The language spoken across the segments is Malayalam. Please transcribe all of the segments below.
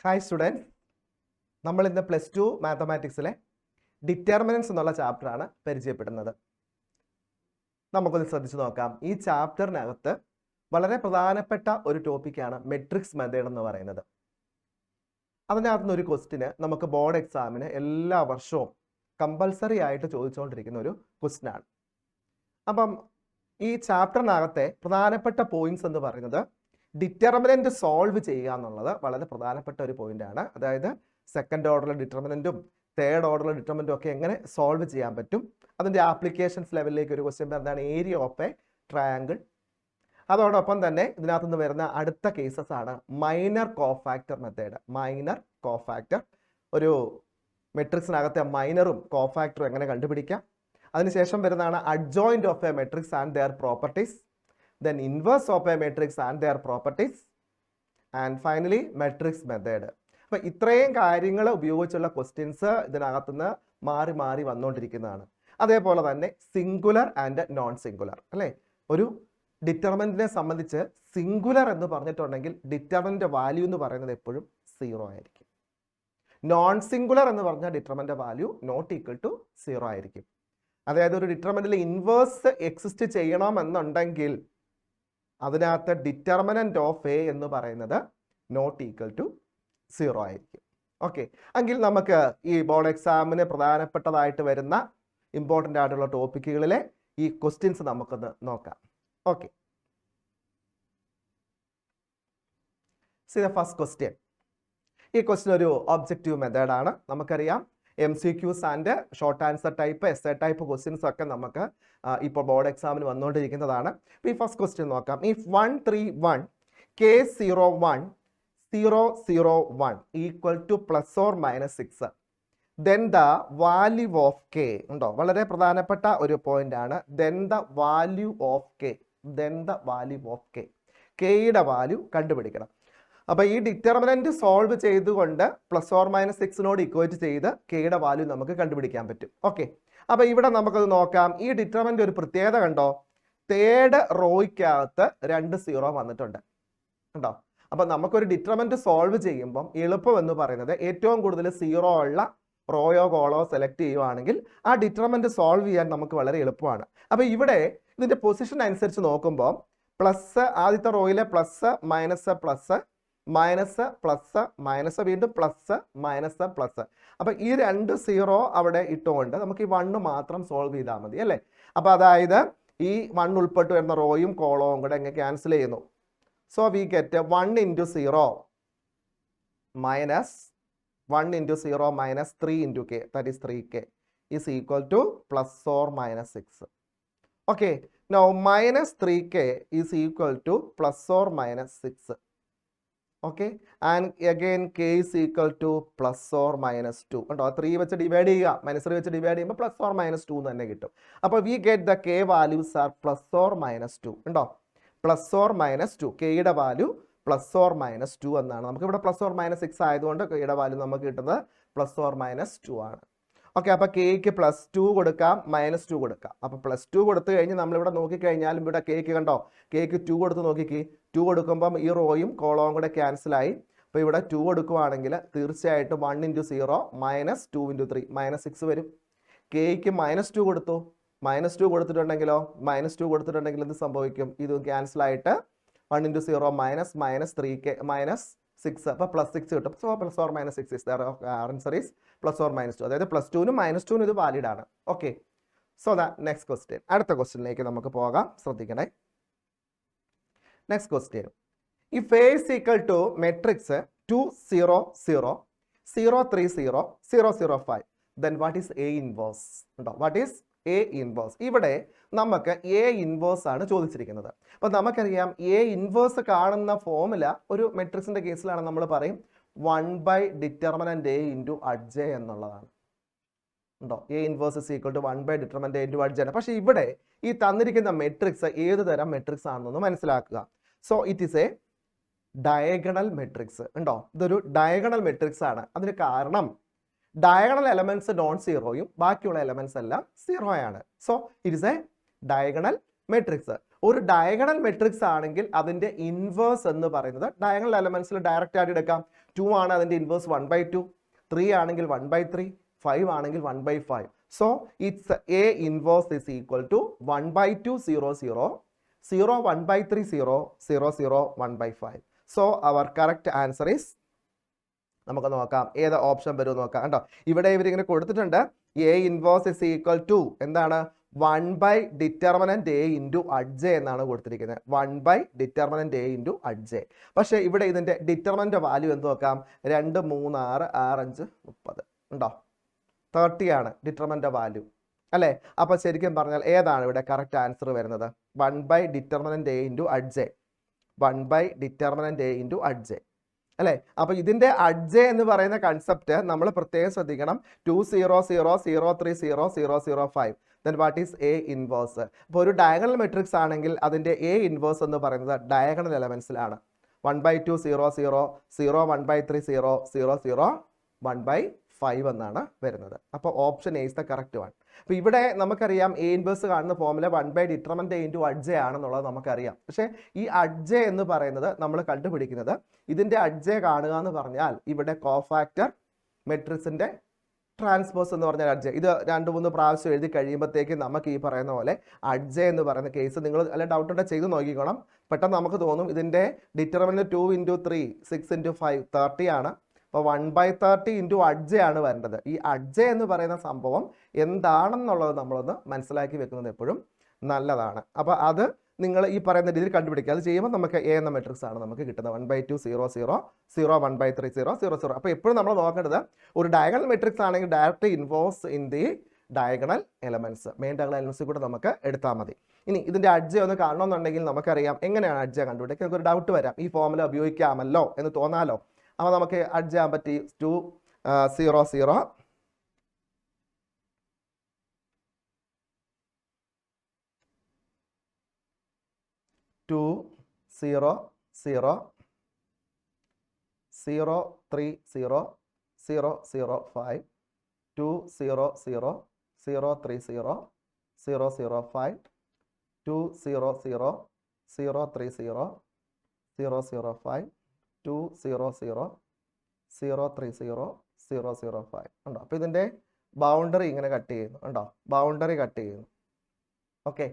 ഹായ് സ്റ്റുഡൻസ്, നമ്മൾ ഇന്ന് +2 മാത്തമാറ്റിക്സിലെ ഡിറ്റർമിനൻസ് എന്നുള്ള ചാപ്റ്ററാണ് പരിചയപ്പെടുന്നത്. നമുക്കൊന്ന് ശ്രദ്ധിച്ചു നോക്കാം. ഈ ചാപ്റ്ററിനകത്ത് വളരെ പ്രധാനപ്പെട്ട ഒരു ടോപ്പിക്കാണ് മെട്രിക്സ് മെത്തേഡ് എന്ന് പറയുന്നത്. അതിനകത്തുനിന്ന് ഒരു ക്വസ്റ്റിന് നമുക്ക് ബോർഡ് എക്സാമിന് എല്ലാ വർഷവും കമ്പൽസറി ആയിട്ട് ചോദിച്ചുകൊണ്ടിരിക്കുന്ന ഒരു ക്വസ്റ്റിനാണ്. അപ്പം ഈ ചാപ്റ്ററിനകത്തെ പ്രധാനപ്പെട്ട പോയിന്റ്സ് എന്ന് പറയുന്നത് ഡിറ്റർമിനന്റ് സോൾവ് ചെയ്യുക എന്നുള്ളത് വളരെ പ്രധാനപ്പെട്ട ഒരു പോയിന്റ് ആണ്. അതായത് സെക്കൻഡ് ഓർഡറിലെ ഡിറ്റർമിനന്റും തേർഡ് ഓർഡറിലെ ഡിറ്റർമിനന്റും ഒക്കെ എങ്ങനെ സോൾവ് ചെയ്യാൻ പറ്റും. അതിൻ്റെ ആപ്ലിക്കേഷൻസ് ലെവലിലേക്ക് ഒരു ക്വസ്റ്റ്യൻ വരുന്നതാണ് ഏരിയ ഓഫ് എ ട്രയാങ്കിൾ. അതോടൊപ്പം തന്നെ ഇതിനകത്ത് നിന്ന് വരുന്ന അടുത്ത കേസസ് ആണ് minor cofactor method. Minor cofactor, ഒരു മെട്രിക്സിനകത്തെ മൈനറും കോഫാക്ടറും എങ്ങനെ കണ്ടുപിടിക്കാം. അതിനുശേഷം വരുന്നതാണ് adjoint of A matrix and their properties, then inverse of a matrix and their properties, and finally matrix method. അപ്പോൾ ഇത്രയും കാര്യങ്ങൾ ഉപയോഗിച്ചുള്ള ക്വസ്റ്റ്യൻസ് ഇതിനകത്തുനിന്ന് മാറി മാറി വന്നുകൊണ്ടിരിക്കുന്നതാണ്. അതേപോലെ തന്നെ സിംഗുലർ ആൻഡ് നോൺ സിംഗുലർ അല്ലേ. ഒരു ഡിറ്റർമിനന്റിനെ സംബന്ധിച്ച് സിംഗുലർ എന്ന് പറഞ്ഞിട്ടുണ്ടെങ്കിൽ ഡിറ്റർമിനന്റ് വാല്യൂ എന്ന് പറയുന്നത് എപ്പോഴും 0 ആയിരിക്കും. നോൺ സിംഗുലർ എന്ന് പറഞ്ഞാൽ determinant value not equal to 0 ആയിരിക്കും. അതായത് ഒരു ഡിറ്റർമിനന്റിൽ ഇൻവേഴ്സ് എക്സിസ്റ്റ് ചെയ്യണമെന്നുണ്ടെങ്കിൽ അതിനകത്ത് ഡിറ്റർമിനന്റ് ഓഫ് എ എന്ന് പറയുന്നത് നോട്ട് ഈക്വൽ ടു 0 ആയിരിക്കും. ഓക്കെ, എങ്കിൽ നമുക്ക് ഈ ബോർഡ് എക്സാമിന് പ്രധാനപ്പെട്ടതായിട്ട് വരുന്ന ഇമ്പോർട്ടൻ്റ് ആയിട്ടുള്ള ടോപ്പിക്കുകളിലെ ഈ ക്വസ്റ്റ്യൻസ് നമുക്കൊന്ന് നോക്കാം. Okay, see the first question. ഈ ക്വസ്റ്റ്യൻ ഒരു ഒബ്ജക്റ്റീവ് മെത്തേഡാണ്. നമുക്കറിയാം MCQs and short answer type, essay type questions ഒക്കെ നമുക്ക് ഇപ്പോൾ ബോർഡ് എക്സാമിന് വന്നുകൊണ്ടിരിക്കുന്നതാണ്. ഈ ഫസ്റ്റ് ക്വസ്റ്റ്യൻ നോക്കാം. If 131 K01 001 equal to +or-6 then the value of K ഉണ്ടോ? വളരെ പ്രധാനപ്പെട്ട ഒരു പോയിന്റ് ആണ്. then the value of K, then the value of K, Kയുടെ വാല്യൂ കണ്ടുപിടിക്കണം. അപ്പോൾ ഈ ഡിറ്റർമിനന്റ് സോൾവ് ചെയ്തുകൊണ്ട് +or-6നോട് ഇക്വേറ്റ് ചെയ്ത് കെയുടെ വാല്യൂ നമുക്ക് കണ്ടുപിടിക്കാൻ പറ്റും. ഓക്കെ, അപ്പോൾ ഇവിടെ നമുക്കത് നോക്കാം. ഈ ഡിറ്റർമിനന്റ് ഒരു പ്രത്യേകത കണ്ടോ, തേർഡ് റോയ്ക്കകത്ത് 2 0 വന്നിട്ടുണ്ട് കണ്ടോ. അപ്പോൾ നമുക്കൊരു ഡിറ്റർമിനന്റ് സോൾവ് ചെയ്യുമ്പം എളുപ്പം എന്ന് പറയുന്നത് ഏറ്റവും കൂടുതൽ 0 ഉള്ള റോയോ കോളോ സെലക്ട് ചെയ്യുവാണെങ്കിൽ ആ ഡിറ്റർമിനന്റ് സോൾവ് ചെയ്യാൻ നമുക്ക് വളരെ എളുപ്പമാണ്. അപ്പോൾ ഇവിടെ ഇതിന്റെ പൊസിഷൻ അനുസരിച്ച് നോക്കുമ്പോൾ പ്ലസ്, ആദ്യത്തെ റോയിലെ plus minus plus minus plus minus വീണ്ടും പ്ലസ് മൈനസ് പ്ലസ്. അപ്പം ഈ 2 0 അവിടെ ഇട്ടുകൊണ്ട് നമുക്ക് ഈ 1 മാത്രം സോൾവ് ചെയ്താൽ മതി അല്ലേ. അപ്പം അതായത് ഈ 1 ഉൾപ്പെട്ട് വരുന്ന റോയും കോളവും കൂടെ എങ്ങനെ ക്യാൻസൽ ചെയ്യുന്നു. So we get 1 × 0 minus 1 × 0 minus 3 × K, that is 3K is equal to +or-6. Okay, now minus 3K is equal to +or-6. Okay, and again K is equal to +or-2 ഉണ്ടോ. 3 വെച്ച് ഡിവൈഡ് ചെയ്യുക, -3 വെച്ച് ഡിവൈഡ് ചെയ്യുമ്പോൾ +or-2 തന്നെ കിട്ടും. അപ്പോൾ V get the K values R +or-2 ഉണ്ടോ. +or-2 കെയുടെ വാല്യൂ +or-2 എന്നാണ്. നമുക്ക് ഇവിടെ +or-6 ആയതുകൊണ്ട് കെയുടെ വാല്യൂ നമുക്ക് കിട്ടുന്നത് +or-2 ആണ്. ഓക്കെ, അപ്പോൾ കെയ്ക്ക് +2 കൊടുക്കാം, -2 കൊടുക്കാം. അപ്പോൾ +2 കൊടുത്തു കഴിഞ്ഞ് നമ്മളിവിടെ നോക്കിക്കഴിഞ്ഞാലും ഇവിടെ കേക്ക് കണ്ടോ, കേക്ക് 2 കൊടുത്ത് നോക്കിക്ക്. 2 കൊടുക്കുമ്പം ഈ റോയും കോളവും കൂടെ ക്യാൻസലായി. അപ്പോൾ ഇവിടെ 2 കൊടുക്കുവാണെങ്കിൽ തീർച്ചയായിട്ടും 1 × 0 -2 × 3 -6 വരും. കേക്ക് -2 കൊടുത്തു, -2 കൊടുത്തിട്ടുണ്ടെങ്കിലോ, -2 കൊടുത്തിട്ടുണ്ടെങ്കിൽ എന്ത് സംഭവിക്കും, ഇത് ക്യാൻസലായിട്ട് 1 × 0 -3K -6, അപ്പോൾ +6 കിട്ടും. So +or-6 is the answer is +or-2. അതായത് +2നും -2നും ഇത് വാലിഡ് ആണ്. Okay, so the next question, അടുത്ത ക്വസ്റ്റ്യനിലേക്ക് നമുക്ക് പോകാം, ശ്രദ്ധിക്കണേ. Next question, if A is equal to matrix 2 0 0 0 3 0 0 0 5 then what is A inverse ഉണ്ടോ. What is A inverse? ഇവിടെ നമുക്ക് A ഇൻവേഴ്സ് ആണ് ചോദിച്ചിരിക്കുന്നത്. അപ്പോൾ നമുക്കറിയാം A ഇൻവേഴ്സ് കാണുന്ന ഫോമുല ഒരു മെട്രിക്സിന്റെ കേസിലാണ് നമ്മൾ പറയും 1/determinant A × adj എന്നുള്ളതാണ് ഉണ്ടോ. A inverse is equal to 1/determinant A × adj ആണ്. പക്ഷേ ഇവിടെ ഈ തന്നിരിക്കുന്ന മെട്രിക്സ് ഏത് തരം മെട്രിക്സ് ആണെന്നൊന്ന് മനസ്സിലാക്കുക. So it is A diagonal matrix ഉണ്ടോ. ഇതൊരു ഡയഗണൽ മെട്രിക്സ് ആണ്. അതിന് കാരണം ഡയഗണൽ എലമെന്റ്സ് നോൺ സീറോയും ബാക്കിയുള്ള എലമെന്റ്സ് എല്ലാം 0 ആണ്. So it is A diagonal matrix. ഒരു ഡയഗണൽ മെട്രിക്സ് ആണെങ്കിൽ അതിന്റെ ഇൻവേഴ്സ് എന്ന് പറയുന്നത് ഡയഗണൽ എലമെന്റ്സിൽ ഡയറക്റ്റ് ആയിട്ട് എടുക്കാം. 2 ആണ് അതിന്റെ ഇൻവേഴ്സ് 1/2, 3 ആണെങ്കിൽ 1/3, 5 ആണെങ്കിൽ 1/5. So it's A inverse is equal to 1/2 0 0 0 1/3 0 0 0 1/5. So our correct answer is, നമുക്ക് നോക്കാം ഏത് ഓപ്ഷൻ വരും നോക്കാം കേട്ടോ. ഇവിടെ ഇവരിങ്ങനെ കൊടുത്തിട്ടുണ്ട് A inverse is equal to എന്താണ് 1/determinant A into adj എന്നാണ് കൊടുത്തിരിക്കുന്നത്. 1/determinant A into adj. പക്ഷേ ഇവിടെ ഇതിന്റെ ഡിറ്റർമിനന്റ് വാല്യൂ എന്ത് നോക്കാം, 2 3 6 6 5 30 ഉണ്ടോ, 30 ആണ് ഡിറ്റർമിനന്റ് വാല്യൂ അല്ലേ. അപ്പൊ ശരിക്കും പറഞ്ഞാൽ ഏതാണ് ഇവിടെ കറക്റ്റ് ആൻസർ വരുന്നത്? 1/determinant A into adj. 1/determinant A into adj അല്ലേ. അപ്പൊ ഇതിന്റെ adj എന്ന് പറയുന്ന കൺസെപ്റ്റ് നമ്മൾ പ്രത്യേകം ശ്രദ്ധിക്കണം. 2 0 0 0 3 0 0 0 5. then what is A inverse? അപ്പോൾ ഒരു ഡയഗണൽ മെട്രിക്സ് ആണെങ്കിൽ അതിന്റെ A ഇൻവേഴ്സ് എന്ന് പറയുന്നത് ഡയഗണൽ എലമെന്റ്സിലാണ്. 1/2 0 0 0 1/3 0 0 0 1/5 എന്നാണ് വരുന്നത്. അപ്പോൾ option A is the correct one. അപ്പോൾ ഇവിടെ നമുക്കറിയാം എ ഇൻവേഴ്സ് കാണുന്ന formula 1/determinant A into adj ആണെന്നുള്ളത് നമുക്കറിയാം. പക്ഷേ ഈ adj എന്ന് പറയുന്നത് നമ്മൾ കണ്ടുപിടിക്കുന്നത് ഇതിന്റെ adj കാണുക എന്ന് പറഞ്ഞാൽ ഇവിടെ കോഫാക്ടർ മെട്രിക്സിന്റെ ട്രാൻസ്പോസ് എന്ന് പറഞ്ഞാൽ adj. ഇത് 2-3 പ്രാവശ്യം എഴുതി കഴിയുമ്പോഴത്തേക്ക് നമുക്ക് ഈ പറയുന്ന പോലെ adj എന്ന് പറയുന്ന കേസ് നിങ്ങൾ അല്ല ഡൗട്ട് ഉണ്ടെങ്കിൽ ചെയ്ത് നോക്കിക്കോണം. പെട്ടെന്ന് നമുക്ക് തോന്നും ഇതിന്റെ ഡിറ്റർമിനന്റ് 2 into 3 6 into 5 30 ആണ്. അപ്പോൾ 1/30 into adj ആണ് വരേണ്ടത്. ഈ adj എന്ന് പറയുന്ന സംഭവം എന്താണെന്നുള്ളത് നമ്മളൊന്ന് മനസ്സിലാക്കി വെക്കുന്നത് എപ്പോഴും നല്ലതാണ്. അപ്പോൾ അത് നിങ്ങൾ ഈ പറയുന്ന രീതിയിൽ കണ്ടുപിടിക്കുക. അത് ചെയ്യുമ്പോൾ നമുക്ക് എ എന്ന മെട്രിക്സ് ആണ് നമുക്ക് കിട്ടുന്നത്. 1/2 0 0 0 1/3 0 0 0. അപ്പോൾ എപ്പോഴും നമ്മൾ നോക്കേണ്ടത് ഒരു ഡയഗണൽ മെട്രിക്സ് ആണെങ്കിൽ direct inverse in the diagonal elements, main diagonal elements കൂടെ നമുക്ക് എടുത്താൽ മതി. ഇനി ഇതിന്റെ adj ഒന്ന് കാണണമെന്നുണ്ടെങ്കിൽ നമുക്കറിയാം എങ്ങനെയാണ് adj കണ്ടുപിടിക്കുക. നമുക്ക് ഒരു ഡൗട്ട് വരാം, ഈ ഫോമുല ഉപയോഗിക്കാമല്ലോ എന്ന് തോന്നാലോ. അപ്പോൾ നമുക്ക് adj ചെയ്യാൻ പറ്റി 2 0 0 2 0 0 0 3 0 0 0 5 2 0 0 0 3 0 0 0 5 2 0 0 0 3 0 0 0 5 2 0 0 0 3 0 0 0 5 ഉണ്ടോ. അപ്പോൾ ഇതിൻ്റെ ബൗണ്ടറി ഇങ്ങനെ കട്ട് ചെയ്യുന്നു ഉണ്ടോ, ബൗണ്ടറി കട്ട് ചെയ്യുന്നു. ഓക്കെ,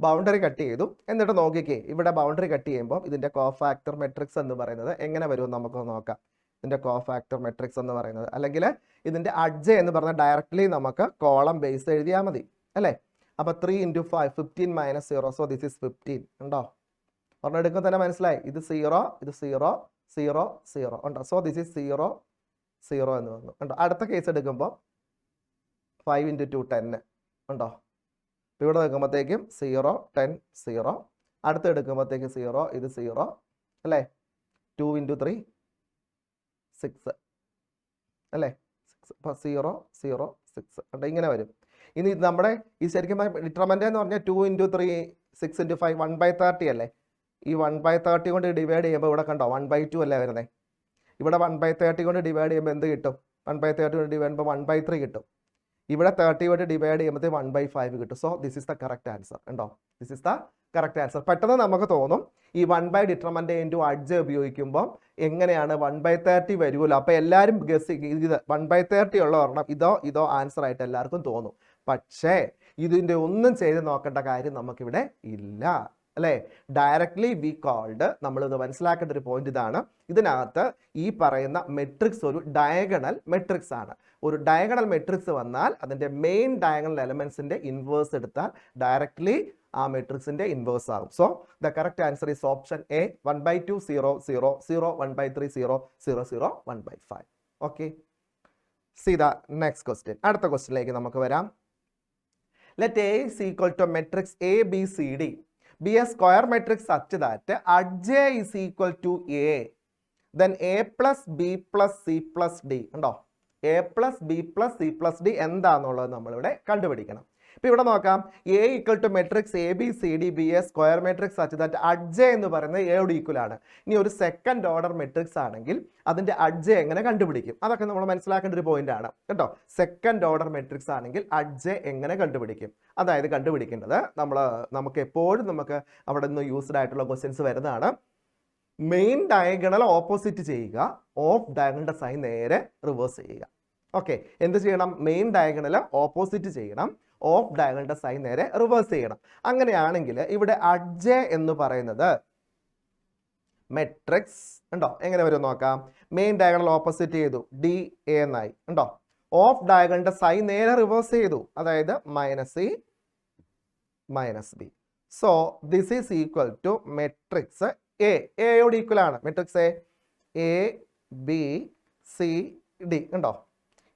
ബൗണ്ടറി കട്ട് ചെയ്തു. എന്നിട്ട് നോക്കിക്കേ, ഇവിടെ ബൗണ്ടറി കട്ട് ചെയ്യുമ്പോൾ ഇതിൻ്റെ കോഫാക്ടർ മെട്രിക്സ് എന്ന് പറയുന്നത് എങ്ങനെ വരുമെന്ന് നമുക്ക് നോക്കാം. ഇതിൻ്റെ കോഫാക്ടർ മെട്രിക്സ് എന്ന് പറയുന്നത്, അല്ലെങ്കിൽ ഇതിൻ്റെ adj എന്ന് പറഞ്ഞാൽ ഡയറക്റ്റ്ലി നമുക്ക് കോളം ബേസ് എഴുതിയാൽ മതി അല്ലേ. അപ്പോൾ 3 into 5 15 minus 0, so this is 15 ഉണ്ടോ. ഒരെണ്ണം എടുക്കുമ്പോൾ തന്നെ മനസ്സിലായി, ഇത് 0 ഇത് 0 0 0 ഉണ്ടോ. സോ ദിസ് ഈസ് 0 0 എന്ന് വന്നു ഉണ്ടോ. അടുത്ത കേസ് എടുക്കുമ്പോൾ 5 into 2 10 ഉണ്ടോ. ഇവിടെ എടുക്കുമ്പോഴത്തേക്കും 0 10 0. അടുത്ത് എടുക്കുമ്പോഴത്തേക്കും 0 ഇത് 0 അല്ലേ. 2 into 3 6 അല്ലേ, 6. അപ്പോൾ 0 0 6 ഉണ്ടോ, ഇങ്ങനെ വരും. ഇനി നമ്മുടെ ഈ ശരിക്കും ഡിറ്റർമിനന്റ് എന്ന് പറഞ്ഞാൽ 2 into 3 6 into 5 1/30 അല്ലേ. ഈ 1/30 കൊണ്ട് ഡിവൈഡ് ചെയ്യുമ്പോൾ ഇവിടെ കണ്ടോ 1/2 അല്ലേ വരുന്നത്. ഇവിടെ 1/30 കൊണ്ട് ഡിവൈഡ് ചെയ്യുമ്പോൾ എന്ത് കിട്ടും, 1/30 കൊണ്ട് ഡിവൈഡ് ചെയ്യുമ്പോൾ 1/3 കിട്ടും. ഇവിടെ 30 കൊണ്ട് ഡിവൈഡ് ചെയ്യുമ്പോൾ 1/5 കിട്ടും. So this is the correct answer ഉണ്ടോ, this is the correct answer. പെട്ടെന്ന് നമുക്ക് തോന്നും ഈ 1/determinant A into adj ഉപയോഗിക്കുമ്പോൾ എങ്ങനെയാണ് 1/30 വരുമല്ലോ. അപ്പോൾ എല്ലാവരും ഗസ് ഇത് 1/30 ഉള്ള ഒരെണ്ണം ഇതോ ആൻസർ ആയിട്ട് എല്ലാവർക്കും തോന്നും. പക്ഷേ ഇതിൻ്റെ ഒന്നും ചെയ്ത് നോക്കേണ്ട കാര്യം നമുക്കിവിടെ ഇല്ല അല്ലേ. ഡയറക്ട്ലി വി കോൾഡ്, നമ്മളിത് മനസ്സിലാക്കേണ്ട ഒരു പോയിന്റ് ഇതാണ്. ഇതിനകത്ത് ഈ പറയുന്ന മെട്രിക്സ് ഒരു ഡയഗണൽ മെട്രിക്സ് ആണ്. ഒരു ഡയഗണൽ മെട്രിക്സ് വന്നാൽ അതിൻ്റെ മെയിൻ ഡയഗണൽ എലമെന്റ്സിന്റെ ഇൻവേഴ്സ് എടുത്താൽ ഡയറക്ട്ലി ആ മെട്രിക്സിന്റെ ഇൻവേഴ്സ് ആകും. So the correct answer is option A, 1/2 0 0 0 1/3 0 0 0 1/5. Okay, see the next question. അടുത്ത ക്വസ്റ്റ്യനിലേക്ക് നമുക്ക് വരാം. Let A is equal to matrix A B C D be a square matrix such that adj is equal to A, then A plus B plus C plus D ഉണ്ടോ. A plus B plus C plus D എന്താണെന്നുള്ളത് നമ്മളിവിടെ കണ്ടുപിടിക്കണം. ഇപ്പം ഇവിടെ നോക്കാം A equal to matrix A B C D B A square matrix such that adj എന്ന് പറയുന്നത് എയോട് ഈക്വൽ ആണ്. ഇനി ഒരു സെക്കൻഡ് ഓർഡർ മെട്രിക്സ് ആണെങ്കിൽ അതിൻ്റെ അഡ്ജെ എങ്ങനെ കണ്ടുപിടിക്കും, അതൊക്കെ നമ്മൾ മനസ്സിലാക്കേണ്ട ഒരു പോയിന്റ് ആണ് കേട്ടോ. സെക്കൻഡ് ഓർഡർ മെട്രിക്സ് ആണെങ്കിൽ അഡ്ജെ എങ്ങനെ കണ്ടുപിടിക്കും, അതായത് കണ്ടുപിടിക്കേണ്ടത് നമുക്ക് എപ്പോഴും അവിടെ നിന്ന് യൂസ്ഡ് ആയിട്ടുള്ള ക്വസ്റ്റ്യൻസ് വരുന്നതാണ്. മെയിൻ ഡയഗണൽ ഓപ്പോസിറ്റ് ചെയ്യുക, ഓഫ് ഡയഗണലിന്റെ സൈൻ നേരെ റിവേഴ്സ് ചെയ്യുക. ഓക്കെ, എന്ത് ചെയ്യണം? മെയിൻ ഡയഗണൽ ഓപ്പോസിറ്റ് ചെയ്യണം, ഓഫ് ഡയഗണലിന്റെ സൈൻ നേരെ റിവേഴ്സ് ചെയ്യണം. അങ്ങനെയാണെങ്കിൽ ഇവിടെ അഡ്ജെ എന്ന് പറയുന്നത് മെട്രിക്സ് ഉണ്ടോ, എങ്ങനെ വരും നോക്കാം. മെയിൻ ഡയഗണൽ ഓപ്പോസിറ്റ് ചെയ്തു, ഡി എ എന്നായി ഉണ്ടോ. ഓഫ് ഡയഗണലിന്റെ സൈൻ നേരെ റിവേഴ്സ് ചെയ്തു, അതായത് -c -b. So this is equal to matrix എയോട് ഈക്വൽ ആണ്. Matrix A B C D ഉണ്ടോ.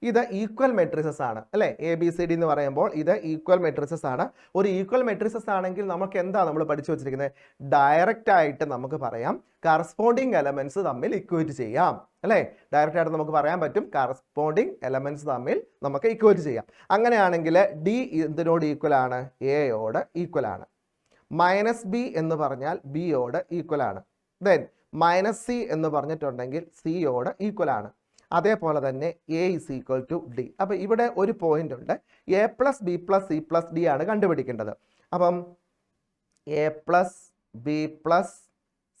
ഇത് ഈക്വൽ മെട്രിസസ് ആണ് അല്ലേ. എ ബി സി ഡി എന്ന് പറയുമ്പോൾ ഇത് ഈക്വൽ മെട്രിസസ് ആണ്. ഒരു ഈക്വൽ മെട്രിസസ് ആണെങ്കിൽ നമുക്ക് എന്താ നമ്മൾ പഠിച്ചു വെച്ചിരിക്കുന്നത്, ഡയറക്റ്റ് ആയിട്ട് നമുക്ക് പറയാം കറസ്പോണ്ടിങ് എലമെന്റ്സ് തമ്മിൽ ഇക്വേറ്റ് ചെയ്യാം അല്ലേ. ഡയറക്റ്റ് ആയിട്ട് നമുക്ക് പറയാൻ പറ്റും കറസ്പോണ്ടിങ് എലമെന്റ്സ് തമ്മിൽ നമുക്ക് ഇക്വേറ്റ് ചെയ്യാം. അങ്ങനെയാണെങ്കിൽ ഡി ഇതിനോട് ഈക്വൽ ആണ്, എയോട് ഈക്വൽ ആണ്. -b എന്ന് പറഞ്ഞാൽ ബിയോട് ഈക്വൽ ആണ്. ദെൻ -c എന്ന് പറഞ്ഞിട്ടുണ്ടെങ്കിൽ സിയോട് ഈക്വൽ ആണ്. അതേപോലെ തന്നെ A is equal to D. അപ്പം ഇവിടെ ഒരു പോയിന്റ് ഉണ്ട്, A plus B plus C plus D ആണ് കണ്ടുപിടിക്കേണ്ടത്. അപ്പം A plus B plus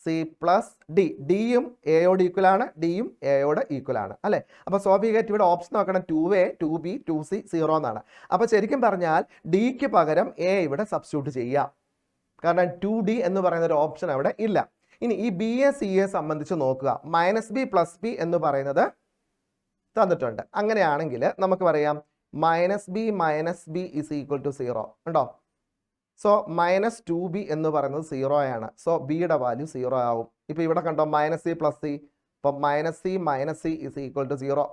C plus D, ഡിയും എയോട് ഈക്വൽ ആണ്, ഡിയും എയോട് ഈക്വൽ ആണ് അല്ലേ. അപ്പോൾ സ്വാഭാവികമായിട്ട് ഇവിടെ ഓപ്ഷൻ നോക്കണം 2a 2b 2c 0 എന്നാണ്. അപ്പോൾ ശരിക്കും പറഞ്ഞാൽ ഡിക്ക് പകരം എ ഇവിടെ സബ്സ്റ്റിറ്റ്യൂട്ട് ചെയ്യാം, കാരണം 2d എന്ന് പറയുന്ന ഒരു ഓപ്ഷൻ അവിടെ ഇല്ല. ഇനി ഈ ബി എ സി എ സംബന്ധിച്ച് നോക്കുക, -b + b എന്ന് പറയുന്നത് തന്നിട്ടുണ്ട്. അങ്ങനെയാണെങ്കിൽ നമുക്ക് പറയാം -b - b is equal to 0 ഉണ്ടോ. സോ -2b എന്ന് പറയുന്നത് 0 ആണ്. സോ ബിയുടെ വാല്യൂ 0 ആവും. ഇപ്പം ഇവിടെ കണ്ടോ -c + c, അപ്പം -c is equal to 0.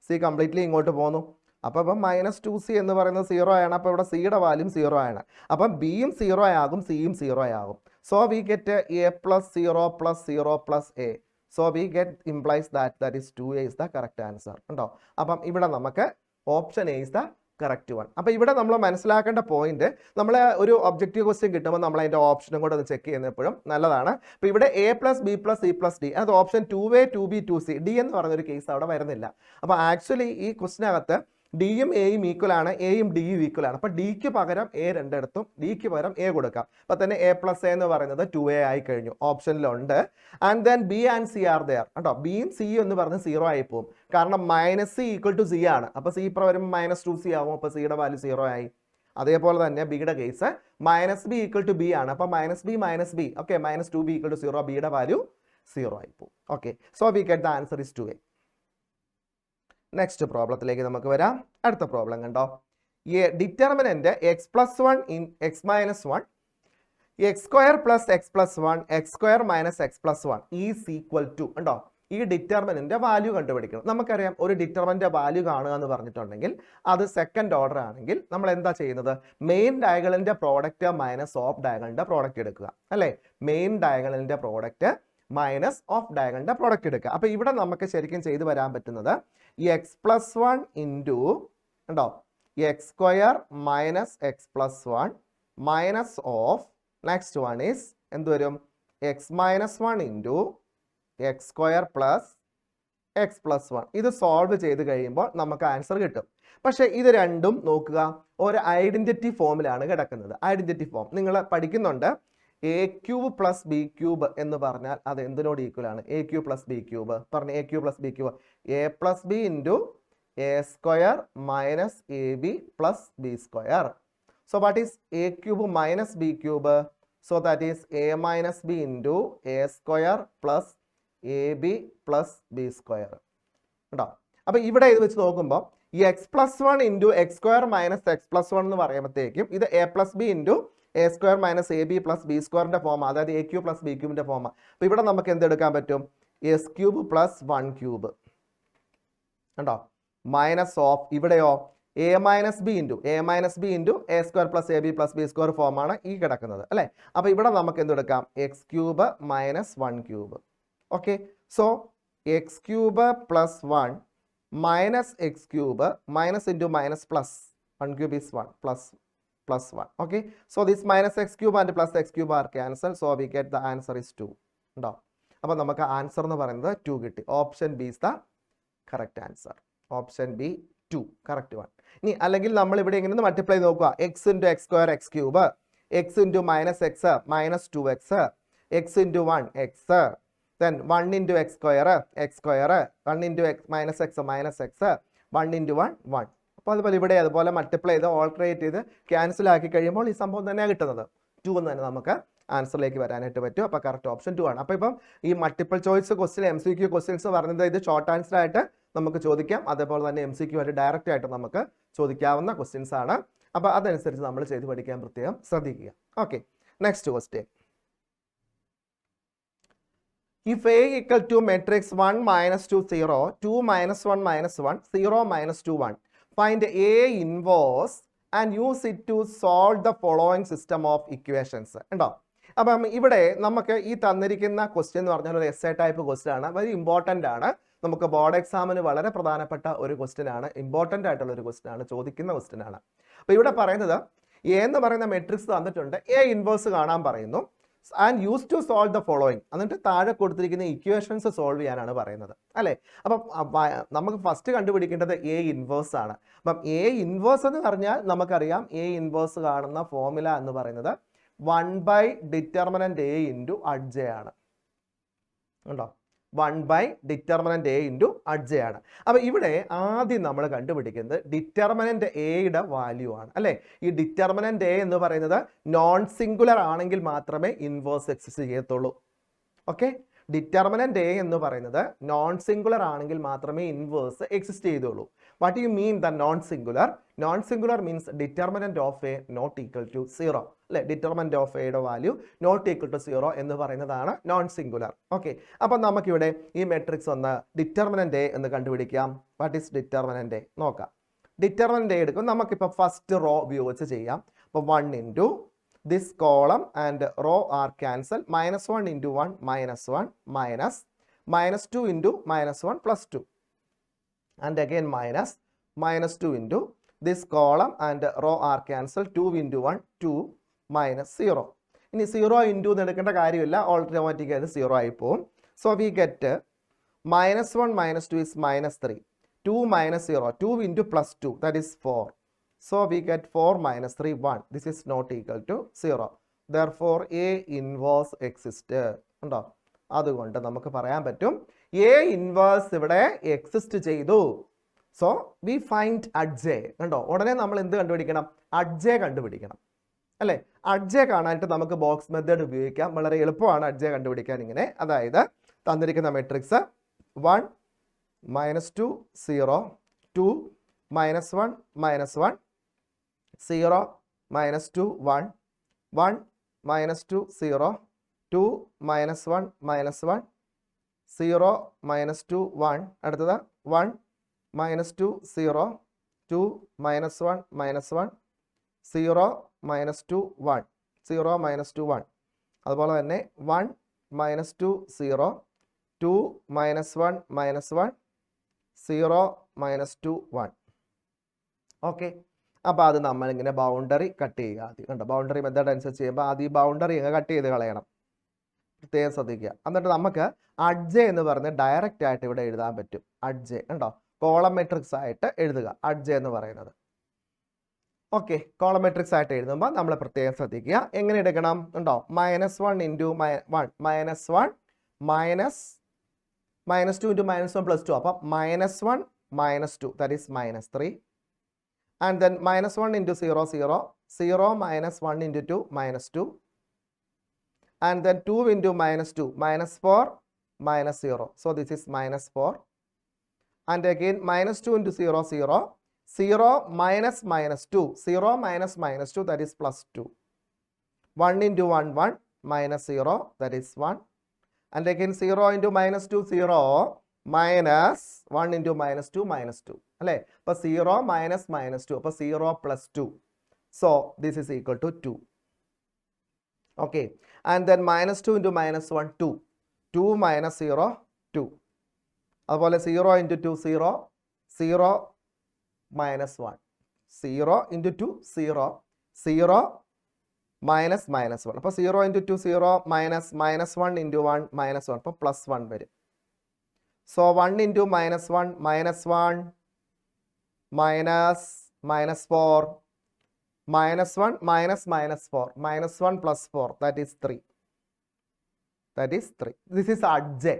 C completely ഇങ്ങോട്ട് പോന്നു. അപ്പോൾ ഇപ്പം -2c എന്ന് പറയുന്നത് 0 ആണ്. അപ്പോൾ ഇവിടെ സിയുടെ വാല്യൂം 0 ആണ്. അപ്പം ബിയും 0 ആകും, സിയും 0 ആകും. So we get a + 0 + 0 + a. So we get implies that is 2a is the correct answer ഉണ്ടോ. അപ്പം ഇവിടെ നമുക്ക് option A is the correct one. അപ്പോൾ ഇവിടെ നമ്മൾ മനസ്സിലാക്കേണ്ട പോയിന്റ്, നമ്മൾ ഒരു ഒബ്ജക്റ്റീവ് ക്വസ്റ്റ്യൻ കിട്ടുമ്പോൾ നമ്മൾ അതിൻ്റെ ഓപ്ഷനും കൂടെ ഒന്ന് ചെക്ക് ചെയ്യുന്നത് എപ്പോഴും നല്ലതാണ്. അപ്പോൾ ഇവിടെ a + b + c + d, അത് option 2a 2b 2c, d എന്ന് പറഞ്ഞൊരു കേസ് അവിടെ വരുന്നില്ല. അപ്പോൾ ആക്ച്വലി ഈ ക്വസ്റ്റിനകത്ത് ഡിയും എയും ഈക്വൽ ആണ്, എയും ഡിയും ഈക്വൽ ആണ്. അപ്പോൾ ഡിക്ക് പകരം എ രണ്ടിടത്തും, ഡിക്ക് പകരം എ കൊടുക്കാം. അപ്പോൾ തന്നെ a + a എന്ന് പറയുന്നത് 2a ആയി കഴിഞ്ഞു, ഓപ്ഷനിലുണ്ട്. And then B and C are there കേട്ടോ. ബിയും സിയും എന്ന് പറഞ്ഞ് 0 ആയി പോകും, കാരണം -c = c ആണ്. അപ്പോൾ സി ഇപ്പോൾ വരുമ്പോൾ -2c ആവും, അപ്പോൾ സിയുടെ വാല്യൂ 0 ആയി. അതേപോലെ തന്നെ ബിയുടെ കേസ് -b = b ആണ്. അപ്പോൾ -b ഓക്കെ, -2b = 0, ബിയുടെ വാല്യൂ 0 ആയി പോകും. Okay, so we get the answer is 2a. Next പ്രോബ്ലത്തിലേക്ക് നമുക്ക് വരാം. അടുത്ത പ്രോബ്ലം കണ്ടോ. Determinant x+1 in x - 1 x² + x+1 x² - x+1 is equal to ഉണ്ടോ. ഈ ഡിറ്റർമിനന്റ് വാല്യൂ കണ്ടുപിടിക്കണം. നമുക്കറിയാം ഒരു ഡിറ്റർമിനന്റ് വാല്യൂ കാണുക എന്ന് പറഞ്ഞിട്ടുണ്ടെങ്കിൽ അത് സെക്കൻഡ് ഓർഡർ ആണെങ്കിൽ നമ്മൾ എന്താ ചെയ്യുന്നത്, മെയിൻ ഡയഗണലിന്റെ പ്രോഡക്റ്റ് മൈനസ് ഓഫ് ഡയഗണലിന്റെ പ്രോഡക്റ്റ് എടുക്കുക അല്ലേ. മെയിൻ ഡയഗണലിന്റെ പ്രോഡക്റ്റ് മൈനസ് ഓഫ് ഡയഗണലിന്റെ പ്രോഡക്റ്റ് എടുക്കുക. അപ്പോൾ ഇവിടെ നമുക്ക് ശരിക്കും ചെയ്തു വരാൻ പറ്റുന്നത് x+1 ഇൻറ്റു ഉണ്ടോ x² - x+1 minus of next one is എന്ത് വരും x - 1 ഇൻറ്റു x² + x+1. ഇത് സോൾവ് ചെയ്ത് കഴിയുമ്പോൾ നമുക്ക് ആൻസർ കിട്ടും. പക്ഷേ ഇത് രണ്ടും നോക്കുക, ഒരു ഐഡന്റിറ്റി ഫോമിലാണ് കിടക്കുന്നത്. ഐഡന്റിറ്റി ഫോം നിങ്ങൾ പഠിക്കുന്നുണ്ട്. a³ + b³ എന്ന് പറഞ്ഞാൽ അത് എന്തിനോട് ഈക്വൽ ആണ്, a³ + b³ പറഞ്ഞ a³ + b³ a + b into a² - ab + b². So what is a³ - b³? So that is a - b into a² + ab + b² കേട്ടോ. അപ്പോൾ ഇവിടെ ഇത് വെച്ച് നോക്കുമ്പോൾ ഈ x+1 ഇൻറ്റു x² - x+1 എന്ന് പറയുമ്പോഴത്തേക്കും ഇത് a + b into a² - ab + b² form, അതായത് a³ + b³ ഫോം. അപ്പോൾ ഇവിടെ നമുക്ക് എന്തെടുക്കാൻ പറ്റും, s³ + 1³ കണ്ടോ, മൈനസ് ഓഫ് ഇവിടെയോ a - b into a - a² + ab + b² ഫോമാണ് ഈ കിടക്കുന്നത് അല്ലേ. അപ്പോൾ ഇവിടെ നമുക്ക് എന്തെടുക്കാം, x³ - 1³ okay. So x³ + 1 - x³ minus into minus plus 1³ is 1 plus plus 1. Okay, so this minus x cube and plus x cube are cancelled, so we get the answer is 2. ഉണ്ടോ? അപ്പോൾ നമുക്ക് ആൻസർ എന്ന് പറയുന്നത് 2 കിട്ടി. Option B is the correct answer. Option B 2 correct 1. ഇനി അല്ലെങ്കിൽ നമ്മൾ ഇവിടെ എങ്ങനെ മൾട്ടിപ്ലൈ നോക്കുക, X into X square X cube, X into minus X minus 2x, X into 1 X, then 1 into X square 1 into X minus X 1 into 1 1. അപ്പോൾ അതുപോലെ ഇവിടെ അതുപോലെ മൾട്ടിപ്ലൈ ചെയ്ത് ഓൾട്ടറേറ്റ് ചെയ്ത് ക്യാൻസൽ ആക്കി കഴിയുമ്പോൾ ഈ സംഭവം തന്നെയാണ് കിട്ടുന്നത്. 2 എന്ന് തന്നെ നമുക്ക് ആൻസറിലേക്ക് വരാനായിട്ട് പറ്റും. അപ്പോൾ കറക്റ്റ് ഓപ്ഷൻ 2 ആണ്. അപ്പോൾ ഇപ്പം ഈ multiple choice question MCQ questions പറയുന്നത് ഇത് ഷോർട്ട് ആൻസർ ആയിട്ട് നമുക്ക് ചോദിക്കാം, അതേപോലെ തന്നെ MCQ ആയിട്ട് ഡയറക്റ്റ് ആയിട്ട് നമുക്ക് ചോദിക്കാവുന്ന ക്വസ്റ്റ്യൻസ് ആണ്. അപ്പോൾ അതനുസരിച്ച് നമ്മൾ ചെയ്ത് പഠിക്കാൻ പ്രത്യേകം ശ്രദ്ധിക്കുക. Okay, next question. If A equal to matrix 1 minus 2 0, 2 minus 1 minus 1, 0 minus 2 1, find A inverse and use it to solve the following system of equations. ഉണ്ടോ? അപ്പം ഇവിടെ നമുക്ക് ഈ തന്നിരിക്കുന്ന ക്വസ്റ്റ്യൻ എന്ന് പറഞ്ഞാൽ ഒരു എസ്സേ ടൈപ്പ് ക്വസ്റ്റ്യൻ ആണ്, വെരി ഇമ്പോർട്ടൻ്റ് ആണ്. നമുക്ക് ബോർഡ് എക്സാമിന് വളരെ പ്രധാനപ്പെട്ട ഒരു ക്വസ്റ്റ്യൻ ആണ്, ഇമ്പോർട്ടൻ്റ് ആയിട്ടുള്ള ഒരു ക്വസ്റ്റ്യൻ ആണ്, ചോദിക്കുന്ന ക്വസ്റ്റ്യൻ ആണ്. അപ്പോൾ ഇവിടെ പറയുന്നത് എ എന്ന് പറയുന്ന മെട്രിക്സ് തന്നിട്ടുണ്ട്, എ ഇൻവേഴ്സ് കാണാൻ പറയുന്നു, and use to solve the following, എന്നിട്ട് താഴെ കൊടുത്തിരിക്കുന്ന ഇക്വേഷൻസ് സോൾവ് ചെയ്യാനാണ് പറയുന്നത് അല്ലേ. അപ്പം നമുക്ക് ഫസ്റ്റ് കണ്ടുപിടിക്കേണ്ടത് എ ഇൻവേഴ്സ് ആണ്. അപ്പം എ ഇൻവേഴ്സ് എന്ന് പറഞ്ഞാൽ നമുക്കറിയാം എ ഇൻവേഴ്സ് കാണുന്ന ഫോർമുല എന്ന് പറയുന്നത് 1/(∩ A ഇൻറ്റു അഡ്ജ ആണ്. ഉണ്ടോ? 1/(∩ A ഇൻറ്റു അഡ്ജ ആണ്. അപ്പോൾ ഇവിടെ ആദ്യം നമ്മൾ കണ്ടുപിടിക്കുന്നത് ഡിറ്റർമിനൻ്റ് എയുടെ വാല്യൂ ആണ് അല്ലേ. ഈ ഡിറ്റർമിനൻ്റ് എ എന്ന് പറയുന്നത് നോൺ സിംഗുലർ ആണെങ്കിൽ മാത്രമേ ഇൻവേഴ്സ് എക്സിസ്റ്റ് ചെയ്യത്തുള്ളൂ. ഓക്കെ, ഡിറ്റർമിനൻ്റ് എ എന്ന് പറയുന്നത് നോൺ സിംഗുലർ ആണെങ്കിൽ മാത്രമേ ഇൻവേഴ്സ് എക്സിസ്റ്റ് ചെയ്തുള്ളൂ. What you mean the non singular? Non singular means determinant of A not equal to 0 അല്ലേ. ഡിറ്റർമിനൻ്റ് ഓഫ് എയുടെ വാല്യൂ നോട്ട് ഈക്വൽ ടു 0 എന്ന് പറയുന്നതാണ് നോൺ സിംഗുലർ. ഓക്കെ, അപ്പം നമുക്കിവിടെ ഈ മെട്രിക്സ് ഒന്ന് ഡിറ്റർമിനൻ്റ് എ എന്ന് കണ്ടുപിടിക്കാം. വാട്ട് ഈസ് ഡിറ്റർമിനൻ്റ് എ നോക്കാം. ഡിറ്റർമിനൻ്റ് എ എടുക്കും, നമുക്കിപ്പോൾ ഫസ്റ്റ് റോ ഉപയോഗിച്ച് ചെയ്യാം. അപ്പോൾ 1 into this column and row are cancelled, -1 into 1 -1 -2 into -1 plus 2, and again -2 into this column and row are cancelled, 2 into 1 2 -0. ഇനി 0 into എടുക്കേണ്ട കാര്യമില്ല, ഓട്ടോമാറ്റിക്കായി 0 ആയി പോകും. So we get -1 -2 is -3, 2 -0, 2 into +2 that is 4. So we get 4 minus 3 1. This is not equal to 0. Therefore A inverse exists. ഉണ്ടോ? അതുകൊണ്ട് നമുക്ക് പറയാൻ പറ്റും A inverse ഇവിടെ എക്സിസ്റ്റ് ചെയ്തു. So we find അഡ്ജെ. കണ്ടോ? ഉടനെ നമ്മൾ എന്ത് കണ്ടുപിടിക്കണം? അഡ്ജെ കണ്ടുപിടിക്കണം അല്ലേ. അഡ്ജെ കാണാനായിട്ട് നമുക്ക് ബോക്സ് മെത്തേഡ് ഉപയോഗിക്കാം. വളരെ എളുപ്പമാണ് അഡ്ജെ കണ്ടുപിടിക്കാൻ ഇങ്ങനെ. അതായത് തന്നിരിക്കുന്ന മെട്രിക്സ് 1 -2 0 2 -1 -1 0 -2 1 1 -2 0 2 -1 -1 0 -2 1 അടുത്തത് 1 -2 0 2 -1 -1 0 -2 1 0 -2 1 അതുപോലെ തന്നെ 1 -2 0 2 -1 -1 0 -2 1. ഓക്കെ, അപ്പോൾ അത് നമ്മളിങ്ങനെ ബൗണ്ടറി കട്ട് ചെയ്യുക. ആദ്യം കണ്ടോ, ബൗണ്ടറി മെത്തേഡ് അനുസരിച്ച് ചെയ്യുമ്പോൾ ആദ്യം ഈ ബൗണ്ടറി കട്ട് ചെയ്ത് കളയണം, പ്രത്യേകം ശ്രദ്ധിക്കുക. എന്നിട്ട് നമുക്ക് അഡ്ജെ എന്ന് പറഞ്ഞ് ഡയറക്റ്റ് ആയിട്ട് ഇവിടെ എഴുതാൻ പറ്റും. അഡ്ജെ കണ്ടോ, കോളം മെട്രിക്സ് ആയിട്ട് എഴുതുക അഡ്ജെ എന്ന് പറയുന്നത്. ഓക്കെ, കോളം മെട്രിക്സ് ആയിട്ട് എഴുതുമ്പോൾ നമ്മൾ പ്രത്യേകം ശ്രദ്ധിക്കുക. എങ്ങനെ എടുക്കണം? ഉണ്ടോ, -1 ഇൻറ്റു 1 -1 -2 ഇൻറ്റു -1 + 2. അപ്പം -1 -2 that is -3. And then -1 into 0 0 0 -1 into 2 -2, and then 2 into -2 -4 -0. So this is -4, and again -2 into 0 0 0 -2 0 -2 that is +2, 1 into 1 1 -0 that is 1, and again 0 into -2 0 -1 into -2 -2 അല്ലേ. അപ്പോൾ 0 -2 അപ്പോൾ 0 + 2. So this is equal to 2. Okay, and then -2 into -1 2 2 -0 2. അതുപോലെ 0 into 2 0 0 -1 0 into 2 0 0 മൈനസ് മൈനസ് 1. അപ്പോൾ 0 into 2 0 minus minus 1 into 1 minus 1. അപ്പോൾ പ്ലസ് 1 വരും. So 1 into minus 1 minus 1 minus minus 4 minus 1 minus minus 4 minus 1 plus 4 that is 3. This is അഡ്ജെ.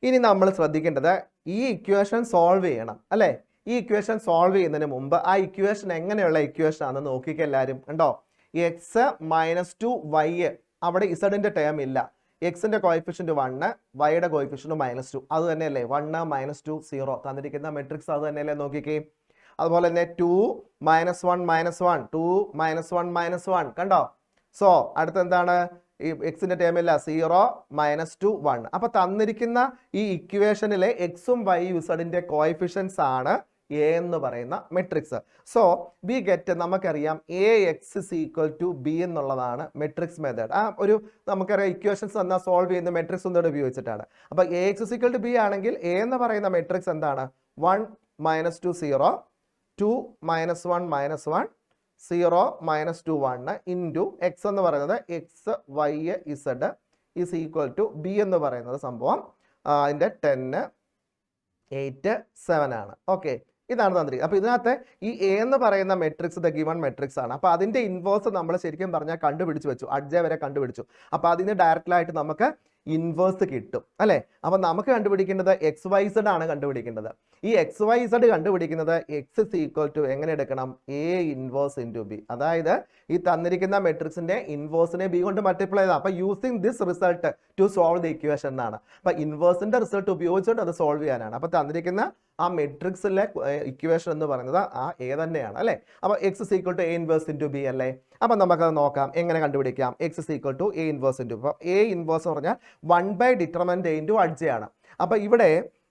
ഇനി നമ്മൾ ശ്രദ്ധിക്കേണ്ടത് ഈ ഇക്വേഷൻ സോൾവ് ചെയ്യണം അല്ലേ? ഈ ഇക്വേഷൻ സോൾവ് ചെയ്യുന്നതിന് മുമ്പ് ആ ഇക്വേഷൻ എങ്ങനെയുള്ള ഇക്വേഷൻ ആണെന്ന് നോക്കിക്കുക എല്ലാവരും. കണ്ടോ, എക്സ് മൈനസ് 2 വൈ, അവിടെ ഇസഡിന്റെ ടേം ഇല്ല. എക്സിന്റെ കോയിഫിഷ്യന്റ് 1, വൈയുടെ കോയിഫിഷ്യന്റ് -2. അത് തന്നെയല്ലേ 1 -2 0 തന്നിരിക്കുന്ന മെട്രിക്സ് അത് തന്നെയല്ലേ നോക്കിക്കേ. അതുപോലെ തന്നെ 2 -1 -1 2 -1 -1 കണ്ടോ. സോ അടുത്ത എന്താണ്? ഈ എക്സിന്റെ ടേം ഇല്ല, 0 -2 1. അപ്പൊ തന്നിരിക്കുന്ന ഈ ഇക്വേഷനിലെ എക്സും വൈയും ഇസഡിന്റെ കോയിഫിഷ്യൻസ് ആണ് എ എന്ന് പറയുന്ന മെട്രിക്സ്. സോ വി ഗെറ്റ്, നമുക്കറിയാം A X is equal to B എന്നുള്ളതാണ് മെട്രിക്സ് മെത്തേഡ്. ആ ഒരു നമുക്കറിയാം ഇക്വേഷൻസ് എന്നാൽ സോൾവ് ചെയ്യുന്ന മെട്രിക്സ് ഒന്നുകൂടെ ഉപയോഗിച്ചിട്ടാണ്. അപ്പോൾ A X is equal to B ആണെങ്കിൽ എ എന്ന് പറയുന്ന മെട്രിക്സ് എന്താണ്? 1 -2 0 2 -1 -1 0 -2 1 ഇൻറ്റു എക്സ് എന്ന് പറയുന്നത് X Y Z is equal to B എന്ന് പറയുന്നത് സംഭവം അതിൻ്റെ 10 8 7 ആണ്. ഓക്കെ, ഇതാണ് തന്നിരിക്കുന്നത്. അപ്പോൾ ഇതിനകത്ത് ഈ എ എന്ന് പറയുന്ന മെട്രിക്സ് ദ ഗിവൺ മെട്രിക്സ് ആണ്. അപ്പോൾ അതിൻ്റെ ഇൻവേഴ്സ് നമ്മൾ ശരിക്കും പറഞ്ഞാൽ കണ്ടുപിടിച്ച് വെച്ചു, അഡ്ജെ വരെ കണ്ടുപിടിച്ചു. അപ്പോൾ അതിന് ഡയറക്റ്റായിട്ട് നമുക്ക് ഇൻവേഴ്സ് കിട്ടും അല്ലേ? അപ്പോൾ നമുക്ക് കണ്ടുപിടിക്കേണ്ടത് എക്സ് വൈ സെഡ് ആണ് കണ്ടുപിടിക്കേണ്ടത്. ഈ എക്സ് വൈ സെഡ് കണ്ടുപിടിക്കുന്നത് എക്സ് ഇസ് ഈക്വൽ ടു എങ്ങനെ എടുക്കണം? A inverse into B. അതായത് ഈ തന്നിരിക്കുന്ന മെട്രിക്സിന്റെ ഇൻവേഴ്സിനെ ബി കൊണ്ട് മൾട്ടിപ്ലൈ ചെയ്താൽ, അപ്പോൾ using this result to solve the equation എന്നാണ്. അപ്പോൾ ഇൻവേഴ്സിന്റെ റിസൾട്ട് ഉപയോഗിച്ചുകൊണ്ട് അത് സോൾവ് ചെയ്യാനാണ്. അപ്പോൾ തന്നിരിക്കുന്ന ആ മെട്രിക്സിലെ ഇക്വേഷൻ എന്ന് പറയുന്നത് ആ എ തന്നെയാണ് അല്ലേ? അപ്പോൾ X is equal to A inverse into B അല്ലേ? അപ്പം നമുക്കത് നോക്കാം എങ്ങനെ കണ്ടുപിടിക്കാം. X is equal to A inverse into. അപ്പോൾ എ ഇൻവേഴ്സ് എന്ന് പറഞ്ഞാൽ 1 ഡിറ്റർമിനന്റ് എ ഇൻറ്റു അഡ്ജെ ആണ്. അപ്പോൾ ഇവിടെ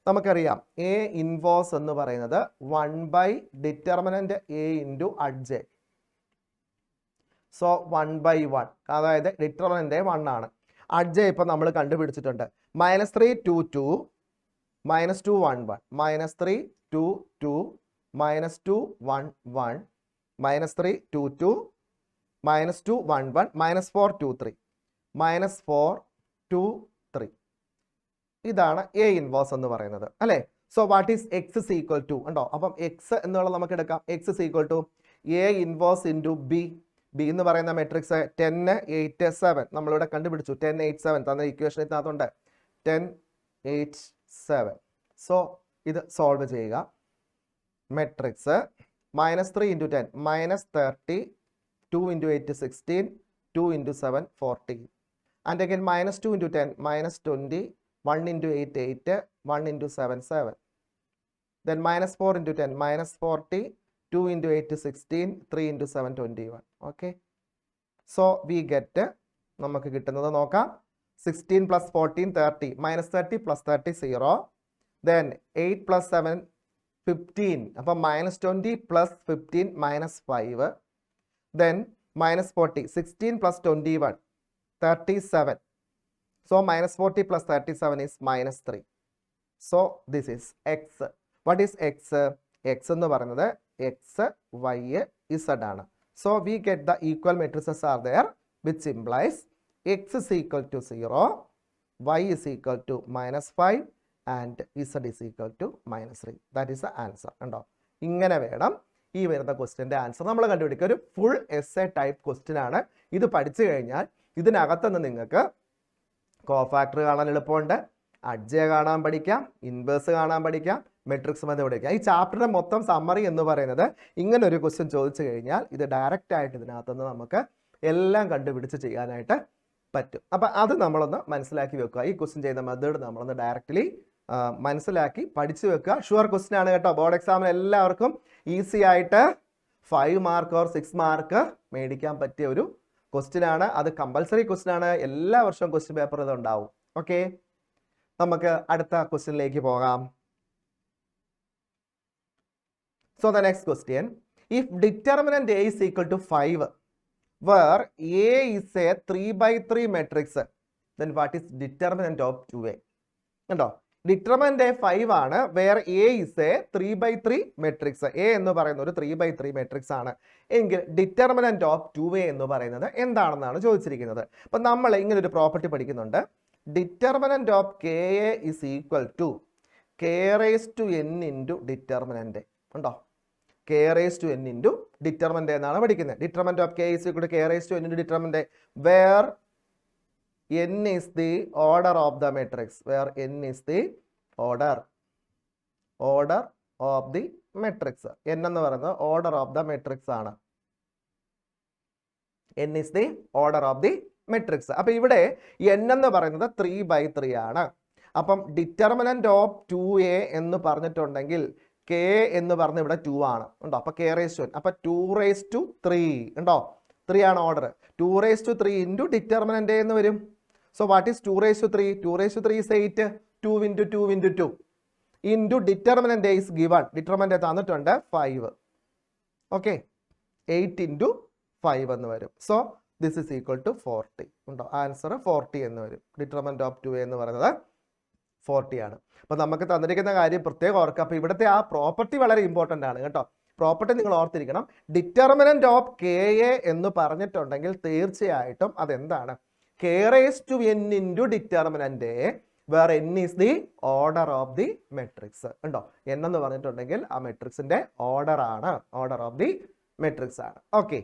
നമുക്കറിയാം എ ഇൻവേഴ്സ് എന്ന് പറയുന്നത് 1 ഡിറ്റർമിനന്റ് എ ഇൻറ്റു അഡ്ജെ. സോ 1/1, അതായത് ഡിറ്റർമിനന്റ് 1 ആണ്. അഡ്ജെ ഇപ്പം നമ്മൾ കണ്ടുപിടിച്ചിട്ടുണ്ട്. -3 2 2 -2 1 1 -3 2 2 -2 1 1 -3 2 2 -2 1 1 -4 2 3 -4 2 3. ഇതാണ് എ ഇൻവേഴ്സ് എന്ന് പറയുന്നത് അല്ലേ? So what is X is equal to? ഉണ്ടോ, അപ്പം എക്സ് എന്നുള്ളത് നമുക്ക് എടുക്കാം. X is equal to A inverse into B. B എന്ന് പറയുന്ന മെട്രിക്സ് 10 8 7 നമ്മളിവിടെ കണ്ടുപിടിച്ചു. 10 8 7 തന്ന ഇക്വേഷൻ ഇതിനകത്തുണ്ട്. 10 8 7. സോ ഇത് സോൾവ് ചെയ്യുക. Matrix -3 × 10 -30 2 × 8 16 2 × 7 14 and again -2 × 10 -20 1 × 8 8 1 × 7 7 then -4 × 10 -40 2 × 8 16 3 × 7 21. okay, so we get നമുക്ക് കിട്ടുന്നത് നോക്കാം. 16 + 14 30 -30 + 30 0 then 8 + 7 15 അപ്പം -20 + 15 -5 then -40 16 + 21 37. So -40 + 37 is -3. So this is x. What is x? x എന്ന് പറയുന്നത് x y z ആണ്. So we get the equal matrices are there which implies x is equal to 0, y is equal to -5 and z is equal to -3. That is the answer. ഉണ്ടോ, ഇങ്ങനെ വേണം ഈ വരുന്ന ക്വസ്റ്റ്യൻ്റെ ആൻസർ നമ്മൾ കണ്ടുപിടിക്കുക. ഒരു ഫുൾ എസ്സേ ടൈപ്പ് ക്വസ്റ്റ്യൻ ആണ്. ഇത് പഠിച്ചു കഴിഞ്ഞാൽ ഇതിനകത്തുനിന്ന് നിങ്ങൾക്ക് കോഫാക്ടർ കാണാൻ എളുപ്പമുണ്ട്, അഡ്ജെ കാണാൻ പഠിക്കാം, ഇൻവേഴ്സ് കാണാൻ പഠിക്കാം, മെട്രിക്സ് മെത്തേഡ് പഠിക്കാം. ഈ ചാപ്റ്ററിൻ്റെ മൊത്തം സമ്മറി എന്ന് പറയുന്നത് ഇങ്ങനെ ഒരു ക്വസ്റ്റ്യൻ ചോദിച്ചു കഴിഞ്ഞാൽ ഇത് ഡയറക്റ്റ് ആയിട്ട് ഇതിനകത്തുനിന്ന് നമുക്ക് എല്ലാം കണ്ടുപിടിച്ച് ചെയ്യാനായിട്ട് പറ്റും. അപ്പം അത് നമ്മളൊന്ന് മനസ്സിലാക്കി വെക്കുക. ഈ ക്വസ്റ്റ്യൻ ചെയ്യുന്ന മെത്തേഡ് നമ്മളൊന്ന് ഡയറക്റ്റ്ലി മനസ്സിലാക്കി പഠിച്ചു വെക്കുക. ഷുവർ ക്വസ്റ്റ്യൻ ആണ് കേട്ടോ. ബോർഡ് എക്സാമിന് എല്ലാവർക്കും ഈസി ആയിട്ട് 5 മാർക്ക് ഓർ 6 മാർക്ക് മേടിക്കാൻ പറ്റിയ ഒരു ക്വസ്റ്റ്യൻ ആണ്. അത് കമ്പൽസറി ക്വസ്റ്റ്യൻ ആണ്. എല്ലാ വർഷവും ക്വസ്റ്റ്യൻ പേപ്പർ ഇത് ഉണ്ടാവും. ഓക്കെ, നമുക്ക് അടുത്ത ക്വസ്റ്റ്യനിലേക്ക് പോകാം. So the next question, if determinant A is equal to 5 where A is a 3/3 matrix, then what is determinant of 2A? കണ്ടോ, ഡിറ്റർമിനന്റ് 5 ആണ്, where A is A 3/3 matrix. A എന്ന് പറയുന്ന ഒരു 3/3 മെട്രിക്സ് ആണ് എങ്കിൽ ഡിറ്റർമിനന്റ് ഓഫ് 2a എന്ന് പറയുന്നത് എന്താണെന്നാണ് ചോദിച്ചിരിക്കുന്നത്. അപ്പം നമ്മൾ ഇങ്ങനെ ഒരു പ്രോപ്പർട്ടി പഠിക്കുന്നുണ്ട്. Determinant of K A is equal to K raise to N into determinant ഉണ്ടോ? K raise to N into determinant എന്നാണ് പഠിക്കുന്നത്. Determinant of K is equal to K raise to N into determinant where n is the order of the matrix, where n is the order of the matrix. n എന്ന് പറയുന്നത് order of the matrix ആണ്. n is the order of the matrix. അപ്പോൾ ഇവിടെ n എന്ന് പറയുന്നത് 3/3 ആണ്. അപ്പം ഡിറ്റർമിനന്റ് ഓഫ് 2a എന്ന് പറഞ്ഞിട്ടുണ്ടെങ്കിൽ k എന്ന് പറഞ്ഞ ഇവിടെ 2 ആണ് ഉണ്ടോ? അപ്പോൾ k raised to n, അപ്പോൾ 2 raised to 3 ഉണ്ടോ? 3 ആണ് order. 2 raised to 3 into determinant എന്ന് വരും. So what is 2 raised to 3? 2 raised to 3 is 8. 2 into 2 into 2 into determinant is given. Determinant തന്നിട്ടുണ്ട് 5. Okay. 8 into 5 എന്ന് വരും. So this is equal to 40. ഉണ്ടോ? ആൻസർ 40 എന്ന് വരും. Determinant of 2a എന്ന് പറയുന്നത് 40 ആണ്. അപ്പോൾ നമുക്ക് തന്നിരിക്കുന്ന കാര്യം പ്രത്യേകം ഓർക്കുക. അപ്പോൾ ഇവിടുത്തെ ആ പ്രോപ്പർട്ടി വളരെ ഇമ്പോർട്ടൻ്റ് ആണ് കേട്ടോ. പ്രോപ്പർട്ടി നിങ്ങൾ ഓർത്തിരിക്കണം. ഡിറ്റർമിനന്റ് ഓഫ് കെ എ എന്ന് പറഞ്ഞിട്ടുണ്ടെങ്കിൽ തീർച്ചയായിട്ടും അതെന്താണ്? K raised to n into determinant where n is the order of the matrix. ഉണ്ടോ? n എന്ന് പറഞ്ഞിട്ടുണ്ടെങ്കിൽ ആ മെട്രിക്സിന്റെ ഓർഡർ ആണ്, ഓർഡർ ഓഫ് ദി മെട്രിക്സ് ആണ്. Okay,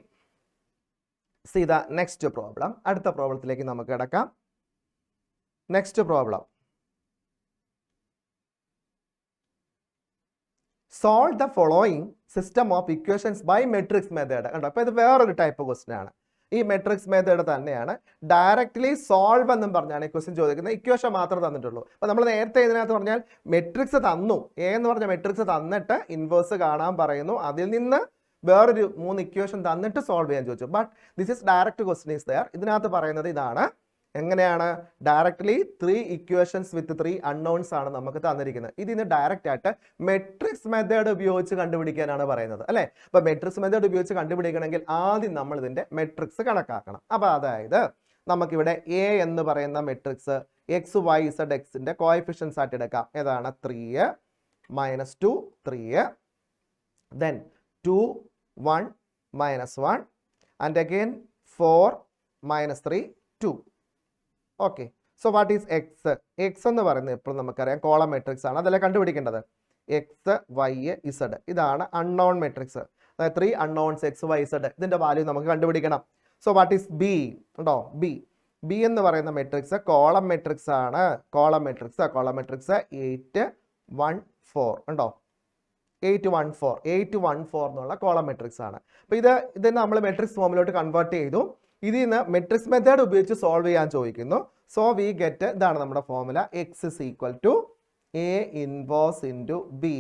see the next problem. അടുത്ത പ്രോബ്ലത്തിലേക്ക് നമുക്ക് കിടക്കാം. Next problem, solve the following system of equations by matrix method. കണ്ടോ? അപ്പോൾ ഇത് വേറൊരു ടൈപ്പ് ക്വസ്റ്റ്യൻ ആണ്. ഈ മെട്രിക്സ് മെത്തേഡ് തന്നെയാണ്. ഡയറക്റ്റ്ലി സോൾവ് എന്നും പറഞ്ഞാണ് ഈ ക്വസ്റ്റ്യൻ ചോദിക്കുന്നത്. ഇക്വേഷൻ മാത്രമേ തന്നിട്ടുള്ളൂ. അപ്പോൾ നമ്മൾ നേരത്തെ ഇതിനകത്ത് പറഞ്ഞാൽ മെട്രിക്സ് തന്നു, എ എന്ന് പറഞ്ഞ മെട്രിക്സ് തന്നിട്ട് ഇൻവേഴ്സ് കാണാൻ പറയുന്നു, അതിൽ നിന്ന് വേറൊരു 3 ഇക്വേഷൻ തന്നിട്ട് സോൾവ് ചെയ്യാൻ ചോദിച്ചു. But this is direct question is there. ഇതിനകത്ത് പറയുന്നത് ഇതാണ്. എങ്ങനെയാണ്? ഡയറക്റ്റ്ലി 3 ഇക്വേഷൻസ് വിത്ത് 3 അൺനോൺസ് ആണ് നമുക്ക് തന്നിരിക്കുന്നത്. ഇതിന് ഡയറക്റ്റ് ആയിട്ട് മെട്രിക്സ് മെത്തേഡ് ഉപയോഗിച്ച് കണ്ടുപിടിക്കാനാണ് പറയുന്നത് അല്ലേ? അപ്പോൾ മെട്രിക്സ് മെത്തേഡ് ഉപയോഗിച്ച് കണ്ടുപിടിക്കണമെങ്കിൽ ആദ്യം നമ്മൾ ഇതിന്റെ മെട്രിക്സ് കണക്കാക്കണം. അപ്പോൾ അതായത് നമുക്കിവിടെ എ എന്ന് പറയുന്ന മെട്രിക്സ് എക്സ് വൈ ഇസഡ് എക്സിന്റെ കോഎഫിഷ്യൻസ് ആയിട്ട് എടുക്കാം. ഏതാണ്? 3 -2 3, then 2 1 -1 and again 4 -3 2. Okay, so what is X? X എന്ന് പറയുന്നത് എപ്പോഴും നമുക്കറിയാം കോളം മെട്രിക്സ് ആണ്, അതല്ലേ കണ്ടുപിടിക്കേണ്ടത്. എക്സ് വൈ ഇസഡ് ഇതാണ് അൺനോൺ മെട്രിക്സ്. അതായത് 3 അൺനോൺസ് എക്സ് വൈ ഇസഡ്, ഇതിന്റെ വാല്യൂ നമുക്ക് കണ്ടുപിടിക്കണം. So what is B? ഉണ്ടോ? ബി എന്ന് പറയുന്ന മെട്രിക്സ് കോളം മെട്രിക്സ് ആണ്. കോളം മെട്രിക്സ് 8 1 4 ഉണ്ടോ? 8 1 4 എന്നുള്ള കോളം മെട്രിക്സ് ആണ്. അപ്പോൾ ഇത് നമ്മൾ മെട്രിക്സ് ഫോമിലോട്ട് കൺവേർട്ട് ചെയ്തു. ഇതിൽ നിന്ന് മെട്രിക്സ് മെത്തേഡ് ഉപയോഗിച്ച് സോൾവ് ചെയ്യാൻ ചോദിക്കുന്നു. സോ വി ഗെറ്റ്, ഇതാണ് നമ്മുടെ formula, X is equal to A inverse into B,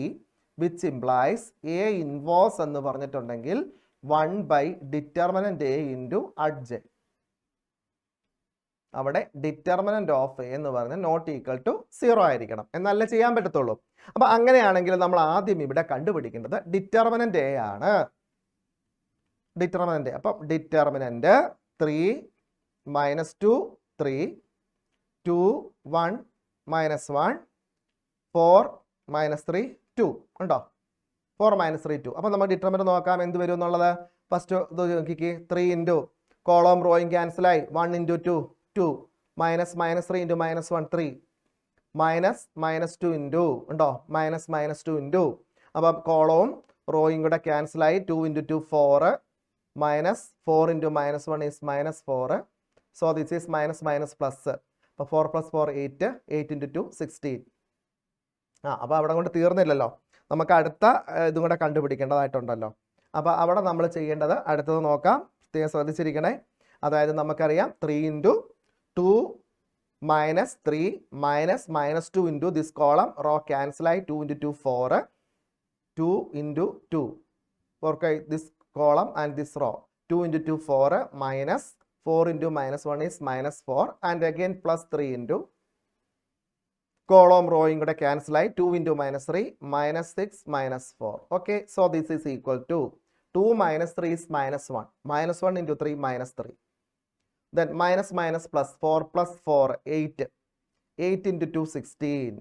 which implies A inverse എന്ന് പറഞ്ഞിട്ടുണ്ടെങ്കിൽ 1 ഡിറ്റർമിനന്റ് എ ഇൻറ്റു അഡ്ജൻ. അവിടെ ഡിറ്റർമിനന്റ് ഓഫ് എ എന്ന് പറയുന്നത് നോട്ട് ഈക്വൽ ടു 0 ആയിരിക്കണം, എന്നല്ലേ ചെയ്യാൻ പറ്റത്തുള്ളൂ. അപ്പം അങ്ങനെയാണെങ്കിൽ നമ്മൾ ആദ്യം ഇവിടെ കണ്ടുപിടിക്കേണ്ടത് ഡിറ്റർമിനന്റ് എ ആണ്. ഡിറ്റർമിനന്റ്, അപ്പം ഡിറ്റർമിനന്റ് 3 -2 3, 2 1 -1 4 -3 2 ഉണ്ടോ? 4 -3 2. അപ്പം നമ്മൾ ഡിറ്റർമിനന്റ് നോക്കാം എന്ത് വരും എന്നുള്ളത്. ഫസ്റ്റ് ഇത് നോക്കിക്ക്, 3 ഇൻറ്റു കോളം റോയും ക്യാൻസലായി, 1 ഇൻറ്റു 2 2 -3 ഇൻറ്റു -1 3 -2 ഇൻറ്റു ഉണ്ടോ? -2 ഇൻറ്റു, അപ്പം കോളവും റോയും കൂടെ ക്യാൻസലായി, 2 into 2 4 -4 into -1 is -4. So this is minus plus. അപ്പോൾ 4 + 4 8, 8 into 2 16. അപ്പോൾ അവിടെ കൊണ്ട് തീർന്നില്ലല്ലോ, നമുക്ക് അടുത്ത ഇതും കൂടെ കണ്ടുപിടിക്കേണ്ടതായിട്ടുണ്ടല്ലോ. അപ്പോൾ അവിടെ നമ്മൾ ചെയ്യേണ്ടത് അടുത്തത് നോക്കാം, പ്രത്യേകം ശ്രദ്ധിച്ചിരിക്കണേ. അതായത് നമുക്കറിയാം 3 into 2 -3 -2 into this column row cancel ആയി, 2 into 2 4, 2 into 2 for this column and this row, 2 into 2 4 minus 4 into -1 is -4 and again plus 3 into column rowing കൂടെ cancel ആയി, 2 into -3 -6 -4. Okay, so this is equal to 2 - 3 is -1, -1 into 3 -3, then minus plus 4 plus 4 8, 8 into 2 16,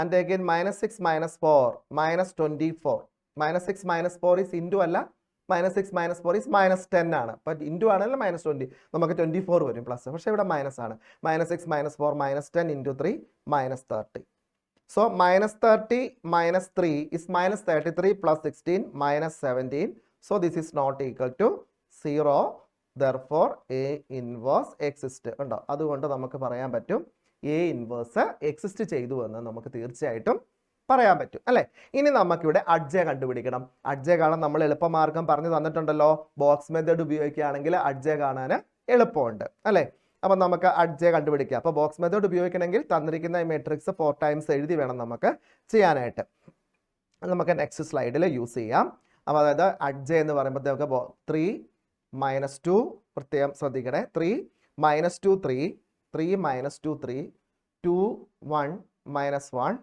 and again minus 6 minus 4 minus 24. Minus 6 minus 4 is into അല്ല, മൈനസ് 6 മൈനസ് 4 ഈസ് മൈനസ് 10 ആണ്. അപ്പം ഇൻറ്റു ആണല്ലോ മൈനസ് 20, നമുക്ക് 24 വരും പ്ലസ്, പക്ഷേ ഇവിടെ മൈനസ് ആണ്. Minus 6 minus 4 minus 10 into 3 minus 30. So minus 30 minus 3 is minus 33 plus 16 minus 17. So this is not equal to 0. Therefore A inverse exist. ഉണ്ടോ? അതുകൊണ്ട് നമുക്ക് പറയാൻ പറ്റും A inverse എക്സിസ്റ്റ് ചെയ്തു എന്ന് നമുക്ക് തീർച്ചയായിട്ടും പറയാൻ പറ്റും അല്ലേ. ഇനി നമുക്കിവിടെ അഡ്ജെ കണ്ടുപിടിക്കണം. അഡ്ജെ കാണാൻ നമ്മൾ എളുപ്പമാർഗം പറഞ്ഞു തന്നിട്ടുണ്ടല്ലോ. ബോക്സ് മെത്തേഡ് ഉപയോഗിക്കുകയാണെങ്കിൽ അഡ്ജെ കാണാൻ എളുപ്പമുണ്ട് അല്ലേ. അപ്പം നമുക്ക് അഡ്ജെ കണ്ടുപിടിക്കാം. അപ്പോൾ ബോക്സ് മെത്തേഡ് ഉപയോഗിക്കണമെങ്കിൽ തന്നിരിക്കുന്ന ഈ മെട്രിക്സ് 4 ടൈംസ് എഴുതി വേണം നമുക്ക് ചെയ്യാനായിട്ട്. നമുക്ക് നെക്സ്റ്റ് സ്ലൈഡിൽ യൂസ് ചെയ്യാം. അപ്പോൾ അതായത് അഡ്ജെ എന്ന് പറയുമ്പോൾ നമുക്ക് 3 മൈനസ് 2 പ്രത്യേകം ശ്രദ്ധിക്കണേ. 3 minus 2 3, 3 minus 2 3, 2 1 minus 1,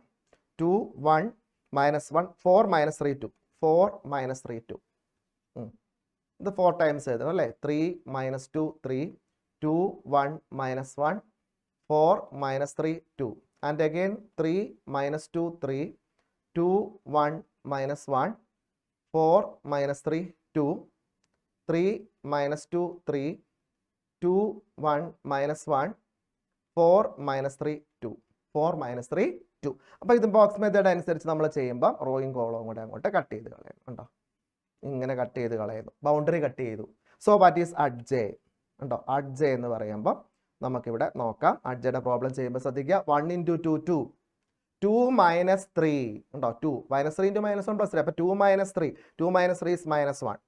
2 1 minus 1, 4 minus 3 2, 4 minus 3 2. ഇത് 4 ടൈംസ് എഴുതണം അല്ലേ. 3 minus 2 3, 2 1 minus 1, 4 minus 3 2, and again 3 minus 2 3, 2 1 minus 1, 4 minus 3 2, 3 minus 2 3, 2 1 minus 1, 4 minus 3 2, 4 minus 3 2. അപ്പോൾ ഇത് ബോക്സ് മെത്തേഡ് അനുസരിച്ച് നമ്മൾ ചെയ്യുമ്പോൾ റോയും കോളവും കൂടെ അങ്ങോട്ട് കട്ട് ചെയ്ത് കളയുന്നു. ഉണ്ടോ? ഇങ്ങനെ കട്ട് ചെയ്ത് കളയുന്നു, ബൗണ്ടറി കട്ട് ചെയ്തു. So what is അഡ്ജെ? ഉണ്ടോ? അഡ്ജെ എന്ന് പറയുമ്പോൾ നമുക്കിവിടെ നോക്കാം. അഡ്ജയുടെ പ്രോബ്ലം ചെയ്യുമ്പോൾ ശ്രദ്ധിക്കുക. 1 ഇൻറ്റു 2 2, 2 മൈനസ് 3 ഉണ്ടോ? 2 മൈനസ് 3 ഇൻറ്റു മൈനസ് 1 പ്ലസ് 3. അപ്പോൾ 2 minus 3, 2 minus 3 is minus 1.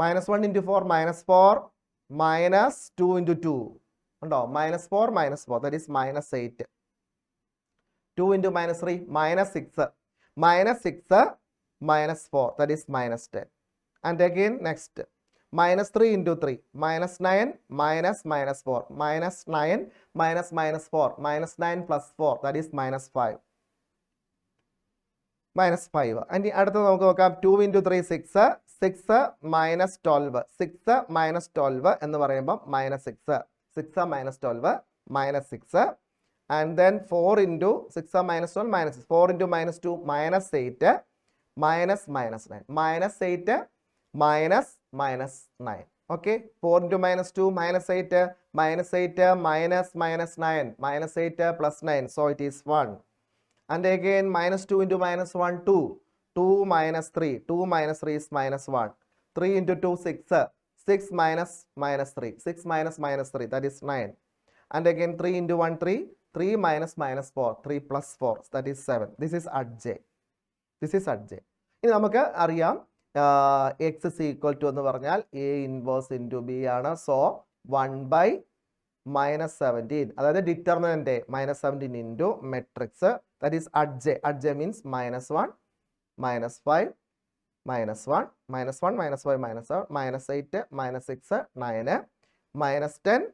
Minus 1 into 4 minus 4, minus 2 into 2 ഉണ്ടോ? Minus 4 minus 4 that is minus 8. 2 into minus 3 minus 6, minus 6 minus 4 that is minus 10. And again next minus 3 into 3 minus 9 minus minus 4 minus 9 minus minus 4 minus 9 plus 4 that is minus 5 minus 5. and അടുത്ത നമുക്ക് നോക്കാം. 2 into 3 6, 6 minus 12, 6 minus 12 എന്ന് പറയുമ്പോൾ minus 6, 6 minus 12 minus 6, and then 4 into 6 minus 12 minus 6, 4 into minus 2 minus 8 minus minus 9, minus 8 minus minus 9. Okay, 4 into minus 2 minus 8, minus 8 minus minus 9, minus 8 plus 9, so it is 1. And again minus 2 into minus 1 2, 2 minus 3, 2 minus 3 is minus 1, 3 into 2 6, 6 minus minus 3, 6 minus minus 3 that is 9. And again 3 into 1 3, 3 minus minus 4, 3 plus 4 that is 7. This is adj. This is adj. ഇനി നമുക്ക് അറിയാം എക്സ് ഇസ് ഈക്വൽ ടു എന്ന് പറഞ്ഞാൽ എ ഇൻവേഴ്സ് ഇൻറ്റു ബി ആണ്. സോ 1 ബൈ മൈനസ് 17, അതായത് determinant minus 17 into matrix that is അഡ്ജെ. അഡ്ജെ means minus 1 minus 5 minus 1 minus 1 minus 5 minus 7 minus 8 minus 6 9 minus 10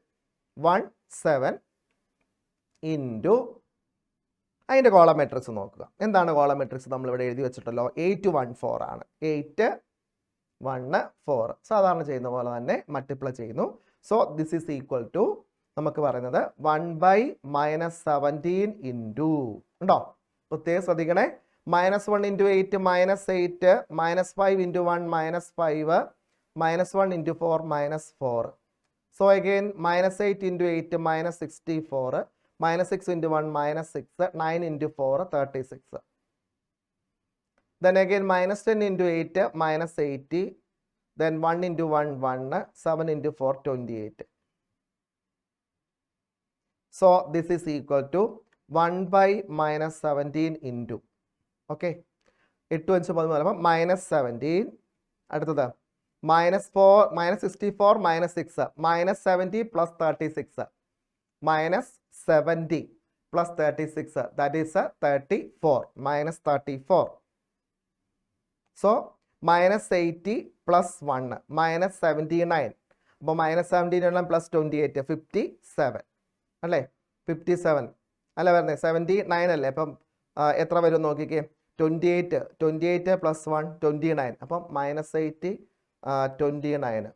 1 7 into അതിൻ്റെ കോളം മെട്രിക്സ് നോക്കുക. എന്താണ് കോളം മെട്രിക്സ്? നമ്മളിവിടെ എഴുതി വെച്ചിട്ടല്ലോ. 8 1 4 ആണ്. 8 1 4 സാധാരണ ചെയ്യുന്ന പോലെ തന്നെ മൾട്ടിപ്ലൈ ചെയ്യുന്നു. So this is equal to നമുക്ക് പറയുന്നത് 1 ബൈ മൈനസ് 17 ഇൻറ്റു ഉണ്ടോ? പ്രത്യേകം ശ്രദ്ധിക്കണേ. Minus 1 into 8 minus 8, minus 5 into 1 minus 5, minus 1 into 4 minus 4. So again minus 8 into 8 minus 64, minus 6 into 1 minus 6, 9 into 4 36. Then again minus 10 into 8 minus 80, then 1 into 1 1, 7 into 4 28. So this is equal to 1 by minus 17 into, okay, 8 5 13 minus 17, അടുത്തത് minus 4 minus 64 minus 6 minus 70 plus 36 minus 70 plus 36 that is 34 minus 34. So minus 80 plus 1 minus 79. അപ്പോൾ minus 79 plus 28 57 അല്ലേ? 57 അല്ല വരുന്നത് 79 അല്ലേ? അപ്പം എത്ര വരും നോക്കിക്കേ. 28 plus 1 29. അപ്പം minus 80 29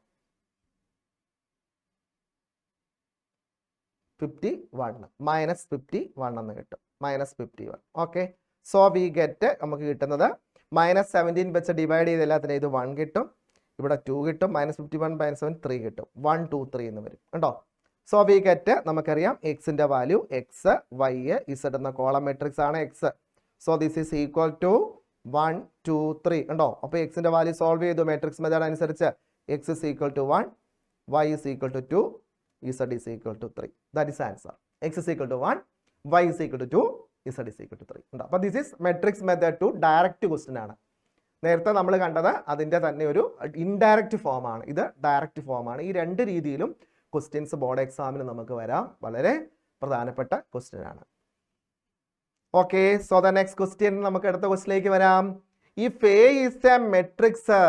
51 മൈനസ് 51 എന്ന് കിട്ടും. minus 51. Okay. So we get നമുക്ക് കിട്ടുന്നത് -17 വെച്ച് ഡിവൈഡ് ചെയ്ത് എല്ലാത്തിനും ഇത് 1 കിട്ടും, ഇവിടെ 2 കിട്ടും, -51 - 7 3 കിട്ടും, 1 2 3 എന്ന് വരും കണ്ടോ. സോ വി ഗെറ്റ് നമുക്കറിയാം എക്സിന്റെ വാല്യൂ എക്സ് വൈ ഇസഡ് എന്ന കോളം മെട്രിക്സ് ആണ് എക്സ്. So this is equal to 1 2 3 ഉണ്ടോ. അപ്പോൾ എക്സിന്റെ വാല്യൂ സോൾവ് ചെയ്തു മെട്രിക്സ് മെത്തേഡ് അനുസരിച്ച്. X is equal to 1, Y is equal to 2, Z is equal to 3. That is answer. X is equal to 1, Y is equal to 2, Z is equal to 3 ഉണ്ടോ. അപ്പോൾ this is matrix method to direct question ആണ്. നേരത്തെ നമ്മൾ കണ്ടത് അതിൻ്റെ തന്നെ ഒരു ഇൻഡയറക്റ്റ് ഫോമാണ്, ഇത് ഡയറക്റ്റ് ഫോമാണ്. ഈ രണ്ട് രീതിയിലും ക്വസ്റ്റ്യൻസ് ബോർഡ് എക്സാമിന് നമുക്ക് വരാം. വളരെ പ്രധാനപ്പെട്ട ക്വസ്റ്റ്യൻ ആണ്. Okay, so the next question, നമുക്ക് അടുത്ത ക്വസ്റ്റ്യനിലേക്ക് വരാം. If A is A matrix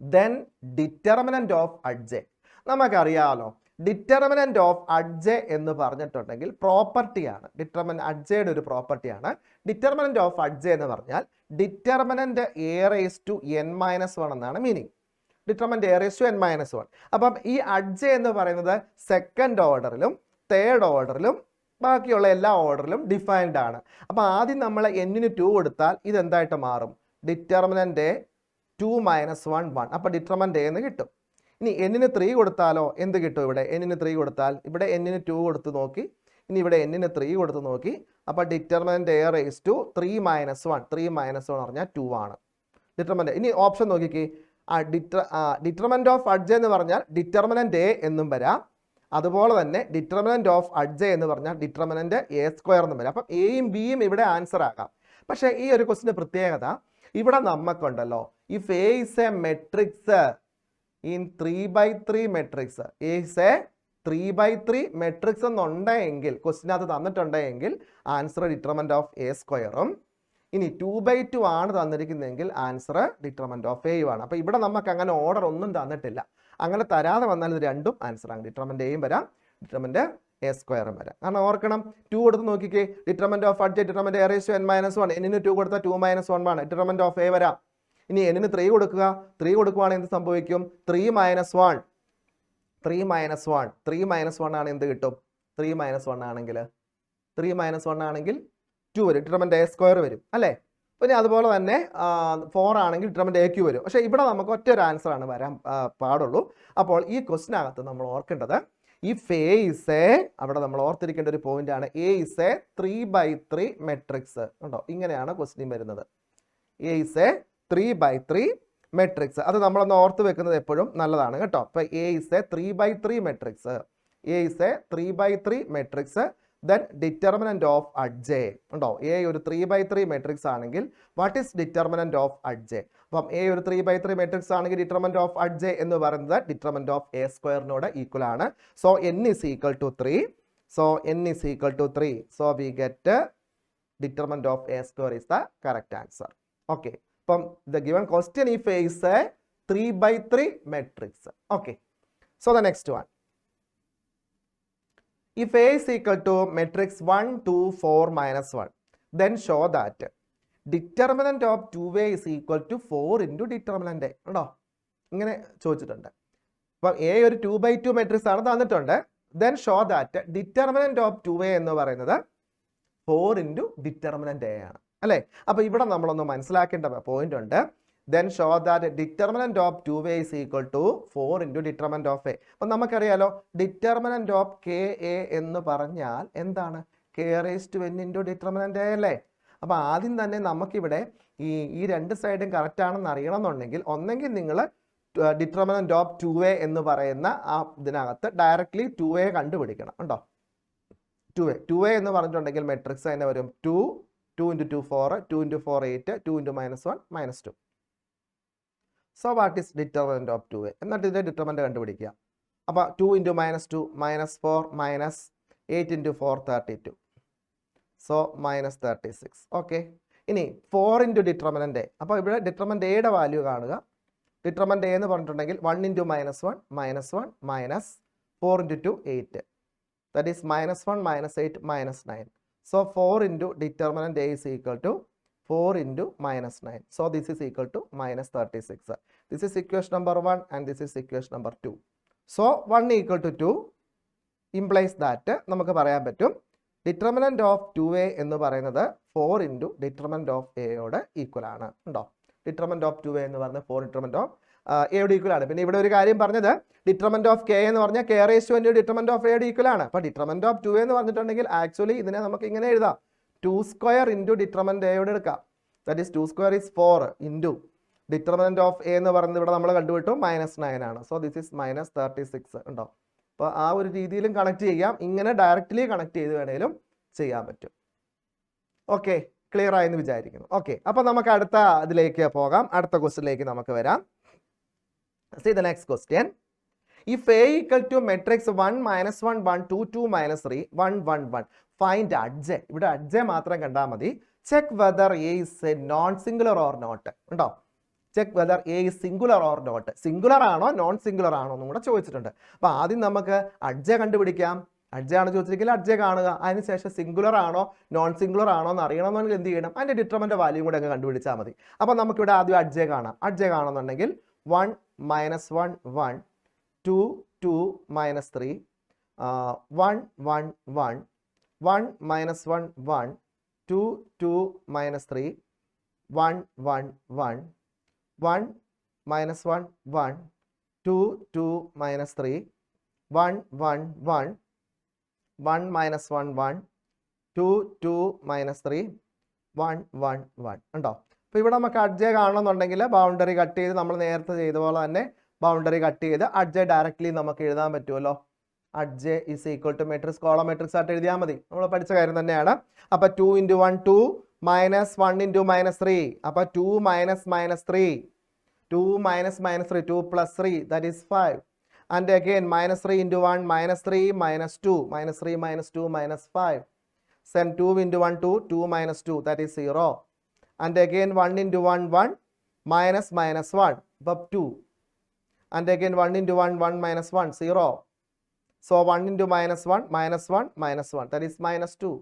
then determinant of അഡ്ജെ. നമുക്കറിയാമല്ലോ ഡിറ്റർമിനന്റ് ഓഫ് അഡ്ജെ എന്ന് പറഞ്ഞിട്ടുണ്ടെങ്കിൽ പ്രോപ്പർട്ടിയാണ്. ഡിറ്റർമിനന്റ് അഡ്ജയുടെ ഒരു പ്രോപ്പർട്ടിയാണ്. ഡിറ്റർമിനന്റ് ഓഫ് അഡ്ജെ എന്ന് പറഞ്ഞാൽ determinant A raise to n - 1 എന്നാണ് meaning. Determinant A raise to n - 1. അപ്പം ഈ അഡ്ജെ എന്ന് പറയുന്നത് സെക്കൻഡ് ഓർഡറിലും തേർഡ് ഓർഡറിലും ബാക്കിയുള്ള എല്ലാ ഓർഡറിലും ഡിഫൈൻഡ് ആണ്. അപ്പോൾ ആദ്യം നമ്മൾ n-ന് 2 കൊടുത്താൽ ഇതെന്തായിട്ട് മാറും? ഡിറ്റർമിനന്റ് 2 - 1 1. അപ്പോൾ ഡിറ്റർമിനന്റ് എന്ന് കിട്ടും. ഇനി n-ന് 3 കൊടുത്താലോ എന്ത് കിട്ടും? ഇവിടെ n-ന് 3 കൊടുത്താൽ ഇവിടെ n-ന് 2 കൊടുത്ത് നോക്കി, ഇനി ഇവിടെ n-ന് 3 കൊടുത്ത് നോക്കി. അപ്പോൾ ഡിറ്റർമിനന്റ് എ റേസ് ടു 3 - 1. 3 - 1 എന്ന് പറഞ്ഞാൽ 2 ആണ് ഡിറ്റർമിനന്റ്. ഇനി ഓപ്ഷൻ നോക്കിക്കേ, ഡിറ്റർമിനന്റ് ഓഫ് അഡ്ജെ എന്ന് പറഞ്ഞാൽ ഡിറ്റർമിനന്റ് എ എന്നും വരാം, അതുപോലെ തന്നെ ഡിറ്റർമിനന്റ് ഓഫ് അഡ്ജെ എന്ന് പറഞ്ഞാൽ ഡിറ്റർമിനന്റ് എ സ്ക്വയർ എന്നും വരാം. അപ്പം എയും ബിയും ഇവിടെ ആൻസർ ആകാം. പക്ഷേ ഈ ഒരു ക്വസ്റ്റിന്റെ പ്രത്യേകത ഇവിടെ നമുക്കുണ്ടല്ലോ, if A is a matrix in 3/3 matrix, A is A 3/3 matrix എന്നുണ്ടെങ്കിൽ ക്വസ്റ്റിനകത്ത് തന്നിട്ടുണ്ടെങ്കിൽ ആൻസർ ഡിറ്റർമിനന്റ് ഓഫ് എ സ്ക്വയറും, ഇനി 2/2 ആണ് തന്നിരിക്കുന്നതെങ്കിൽ ആൻസർ ഡിറ്റർമിനന്റ് ഓഫ് എയും ആണ്. അപ്പോൾ ഇവിടെ നമുക്ക് അങ്ങനെ ഓർഡർ ഒന്നും തന്നിട്ടില്ല. അങ്ങനെ തരാതെ വന്നാൽ ഇത് രണ്ടും ആൻസർ ആണ്. ഡിറ്റർമിനന്റ് എയും വരാം, ഡിറ്റർമിനന്റ് എ സ്ക്വയറും വരാം. കാരണം ഓർക്കണം, 2 കൊടുത്ത് നോക്കിക്കേ, determinant of adj determinant A raise to n - 1. n-ന് 2 കൊടുത്താൽ 2 - 1 ആണ്, ഡിറ്റർമിനന്റ് ഓഫ് എ വരാം. ഇനി n-ന് 3 കൊടുക്കുക, 3 കൊടുക്കുവാണെങ്കിൽ എന്ത് സംഭവിക്കും? 3 - 1 3 - 1 3 - 1 ആണ്, എന്ത് കിട്ടും? 3 - 1 ആണെങ്കിൽ 3 - 1 ആണെങ്കിൽ 2 വരും, ഡിറ്റർമിനന്റ് എ സ്ക്വയർ വരും അല്ലേ. പിന്നെ അതുപോലെ തന്നെ 4 ആണെങ്കിൽ ഡിറ്റർമിനന്റ് എ ക്യൂ വരും. പക്ഷേ ഇവിടെ നമുക്ക് ഒറ്റ ഒരു ആൻസർ ആണ് വരാൻ പാടുള്ളൂ. അപ്പോൾ ഈ ക്വസ്റ്റിനകത്ത് നമ്മൾ ഓർക്കേണ്ടത്, ഇഫ് എ ഇസ് എ, അവിടെ നമ്മൾ ഓർത്തിരിക്കേണ്ട ഒരു പോയിന്റ് ആണ്, എ ഇസ് എ 3/3 മെട്രിക്സ് ഉണ്ടോ. ഇങ്ങനെയാണ് ക്വസ്റ്റ്യൻ വരുന്നത്. A is A 3/3 matrix. അത് നമ്മളൊന്ന് ഓർത്ത് വെക്കുന്നത് എപ്പോഴും നല്ലതാണ് കേട്ടോ. അപ്പോൾ A is A 3/3 matrix, A is A 3/3 matrix, then determinant of അഡ്ജെ ഉണ്ടോ. എ ഒരു 3/3 മെട്രിക്സ് ആണെങ്കിൽ വാട്ട് ഈസ് ഡിറ്റർമിനന്റ് ഓഫ് അഡ്ജെ? അപ്പം എ ഒരു 3/3 മെട്രിക്സ് ആണെങ്കിൽ ഡിറ്റർമിനന്റ് ഓഫ് അഡ്ജെ എന്ന് പറയുന്നത് ഡിറ്റർമിനന്റ് ഓഫ് എ സ്ക്വയറിനോട് ഈക്വൽ ആണ്. So n is equal to 3. So n is equal to 3. So we get determinant of A square is the correct answer. Okay. അപ്പം the given question, if A is a 3/3 matrix. Okay. So the next one. If A is equal to matrix 1 2 4 - 1, then show that determinant of 2A is equal to 4 into determinant A. ഉണ്ടോ? ഇങ്ങനെ ചോദിച്ചിട്ടുണ്ട്. അപ്പം A ഒരു 2/2 മെട്രിക്സ് ആണ് തന്നിട്ടുണ്ട്. Then show that determinant of 2A എന്ന് പറയുന്നത് 4 into determinant A ആണ് അല്ലേ. അപ്പോൾ ഇവിടെ നമ്മളൊന്ന് മനസ്സിലാക്കേണ്ട പോയിന്റ് ഉണ്ട്. Then show that determinant of 2A is equal to 4 into determinant of A. അപ്പം നമുക്കറിയാലോ determinant of KA എന്ന് പറഞ്ഞാൽ എന്താണ്? K raised to n into determinant A അല്ലേ. അപ്പോൾ ആദ്യം തന്നെ നമുക്കിവിടെ ഈ രണ്ട് സൈഡും കറക്റ്റ് ആണെന്ന് അറിയണമെന്നുണ്ടെങ്കിൽ ഒന്നെങ്കിൽ നിങ്ങൾ ഡിറ്റർമിനന്റ് ഓഫ് 2A എന്ന് പറയുന്ന ആ ഇതിനകത്ത് ഡയറക്റ്റ്ലി 2A കണ്ടുപിടിക്കണം ഉണ്ടോ. 2A എന്ന് പറഞ്ഞിട്ടുണ്ടെങ്കിൽ മെട്രിക്സ് തന്നെ വരും 2 into 2 4, 2 into 4 8, 2 into -1 -2. So what is determinant of 2A? എന്നിട്ട് ഇതിന്റെ ഡിറ്റർമിനന്റ് കണ്ടുപിടിക്കുക. അപ്പോൾ 2 into -2 -4 -8 into 4 32. So -36. ഓക്കെ. ഇനി 4 into ഡിറ്റർമിനന്റ് A. അപ്പോൾ ഇവിടെ ഡിറ്റർമിനന്റ് എയുടെ വാല്യൂ കാണുക. ഡിറ്റർമിനന്റ് A എന്ന് പറഞ്ഞിട്ടുണ്ടെങ്കിൽ 1 into -1 -1 -4 into 2 8. That is -1 -8 -9. So 4 into determinant A is equal to 4 into -9. So this is equal to -36. This is equation number 1 and this is equation number 2. So 1 equal to 2 implies that നമുക്ക് പറയാൻ പറ്റും ഡിറ്റർമിനന്റ് ഓഫ് 2a എന്ന് പറയുന്നത് 4 ഇൻറ്റു ഡിറ്റർമിനന്റ് ഓഫ് എയോട് ഈക്വൽ ആണ്. ഉണ്ടോ? ഡിറ്റർമിനന്റ് ഓഫ് 2a എന്ന് പറഞ്ഞാൽ 4 ഡിറ്റർമിനന്റ് ഓഫ് എയോട് ഈക്വൽ ആണ്. പിന്നെ ഇവിടെ ഒരു കാര്യം പറഞ്ഞത് ഡിറ്റർമിനന്റ് ഓഫ് കെ എന്ന് പറഞ്ഞാൽ K raise to n determinant of എയോട് ഈക്വൽ ആണ്. അപ്പോൾ ഡിറ്റർമിനന്റ് ഓഫ് 2a എന്ന് പറഞ്ഞിട്ടുണ്ടെങ്കിൽ ആക്ച്വലി ഇതിനെ നമുക്ക് ഇങ്ങനെ എഴുതാം, 2 സ്ക്വയർ ഇൻറ്റു ഡിറ്റർമിനന്റ് എയോട് എടുക്കാം. That is 2 square is 4 into determinant of A എന്ന് പറയുന്നത് ഇവിടെ നമ്മൾ കണ്ടുപിട്ടു -9 ആണ്. സോ ദിസ് ഈസ് -36 ഉണ്ടോ? അപ്പോൾ ആ ഒരു രീതിയിലും കണക്ട് ചെയ്യാം, ഇങ്ങനെ ഡയറക്റ്റ്ലി കണക്ട് ചെയ്ത് വേണേലും ചെയ്യാൻ പറ്റും. ഓക്കെ, ക്ലിയർ ആയെന്ന് വിചാരിക്കുന്നു. ഓക്കെ, അപ്പോൾ നമുക്ക് അടുത്ത ഇതിലേക്ക് പോകാം, അടുത്ത ക്വസ്റ്റ്യനിലേക്ക് നമുക്ക് വരാം. See the next question. If A equal to matrix 1 -1 1 2 2 -3 1 1 1 find adj. ഇവിടെ adj മാത്രം കണ്ടാൽ മതി. Check whether A is a non-singular or not. ഉണ്ടോ? Check whether A is singular or not. Singular ആണോ നോൺ സിംഗുലർ ആണോ എന്നും കൂടെ ചോദിച്ചിട്ടുണ്ട്. അപ്പോൾ ആദ്യം നമുക്ക് adj കണ്ടുപിടിക്കാം. adj ആണ് ചോദിച്ചിരിക്കുന്നത്, adj കാണുക. അതിനുശേഷം സിംഗുലർ ആണോ നോൺ സിംഗുലർ ആണോ എന്ന് അറിയണമെന്നുണ്ടെങ്കിൽ എന്ത് ചെയ്യണം? അതിൻ്റെ ഡിറ്റർമിനന്റ് വാല്യൂ കൂടെ അങ്ങ് കണ്ടുപിടിച്ചാൽ മതി. അപ്പോൾ നമുക്കിവിടെ ആദ്യം adj കാണാം. adj കാണുന്നുണ്ടെങ്കിൽ 1 -1 1 2 2 -3 1 1 1 1 -1 1 2 2 -3 1 1 1 1 -1 1 2 2 -3 1 1 1 1 -1 1 2 2 -3 1 1 1 ഉണ്ടോ? അപ്പോൾ ഇവിടെ നമുക്ക് adj കാണണമെന്നുണ്ടെങ്കിൽ ബൗണ്ടറി കട്ട് ചെയ്ത് നമ്മൾ നേരത്തെ ചെയ്ത പോലെ തന്നെ ബൗണ്ടറി കട്ട് ചെയ്ത് adj ഡയറക്റ്റ്ലി നമുക്ക് എഴുതാൻ പറ്റുമല്ലോ. adj is equal to matrix column matrix ആയിട്ട് എഴുതിയാൽ മതി. നമ്മൾ പഠിച്ച കാര്യം തന്നെയാണ്. അപ്പോൾ 2 × 1 2 -1 × -3. അപ്പോൾ 2 -3 2 -3 2 + 3 that is 5. And again -3 × 1 -3 -2 -3 -2 -5. Then 2 × 1 2 2 -2 that is 0. And again 1 × 1 1 -1 but 2. And again 1 × 1 1 -1 0. So 1 × -1 -1 -1 that is -2.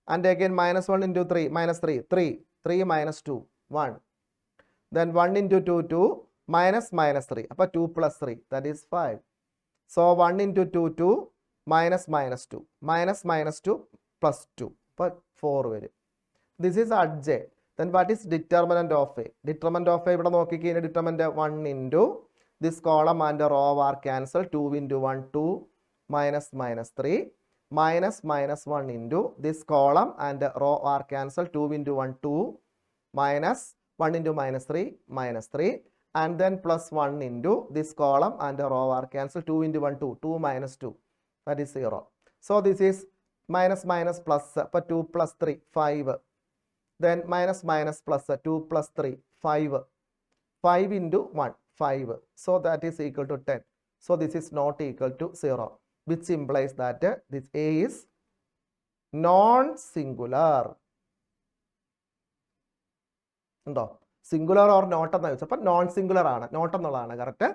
And again -1 × 3 -3 3 3 -2 1. Then 1 × 2 2 -3 അപ്പോൾ 2 + 3 that is 5. So 1 × 2 2 -2 -2 + 2 അപ്പോൾ 4 വരും. This is adj. Then what is determinant of A? Determinant of A ഇവിടെ നോക്കിക്കഴിഞ്ഞാൽ determinant 1 into this column and row are cancelled. 2 × 1 2 -3 -1 into this column and row are cancelled. 2 × 1 2 -1 into -3 -3 and then +1 into this column and row are cancelled. 2 × 1 2 2 -2 that is 0. So this is minus plus, but 2 + 3 5. Then minus plus 2 + 3 5. 5 × 1 5. So that is equal to 10. So this is not equal to 0, which implies that this A is non-singular. ഉണ്ടോ? സിംഗുലർ ഓർ നോട്ട് എന്ന് ചോദിച്ചപ്പോൾ നോൺ സിംഗുലർ ആണ്, നോട്ട് എന്നുള്ളതാണ് കറക്റ്റ്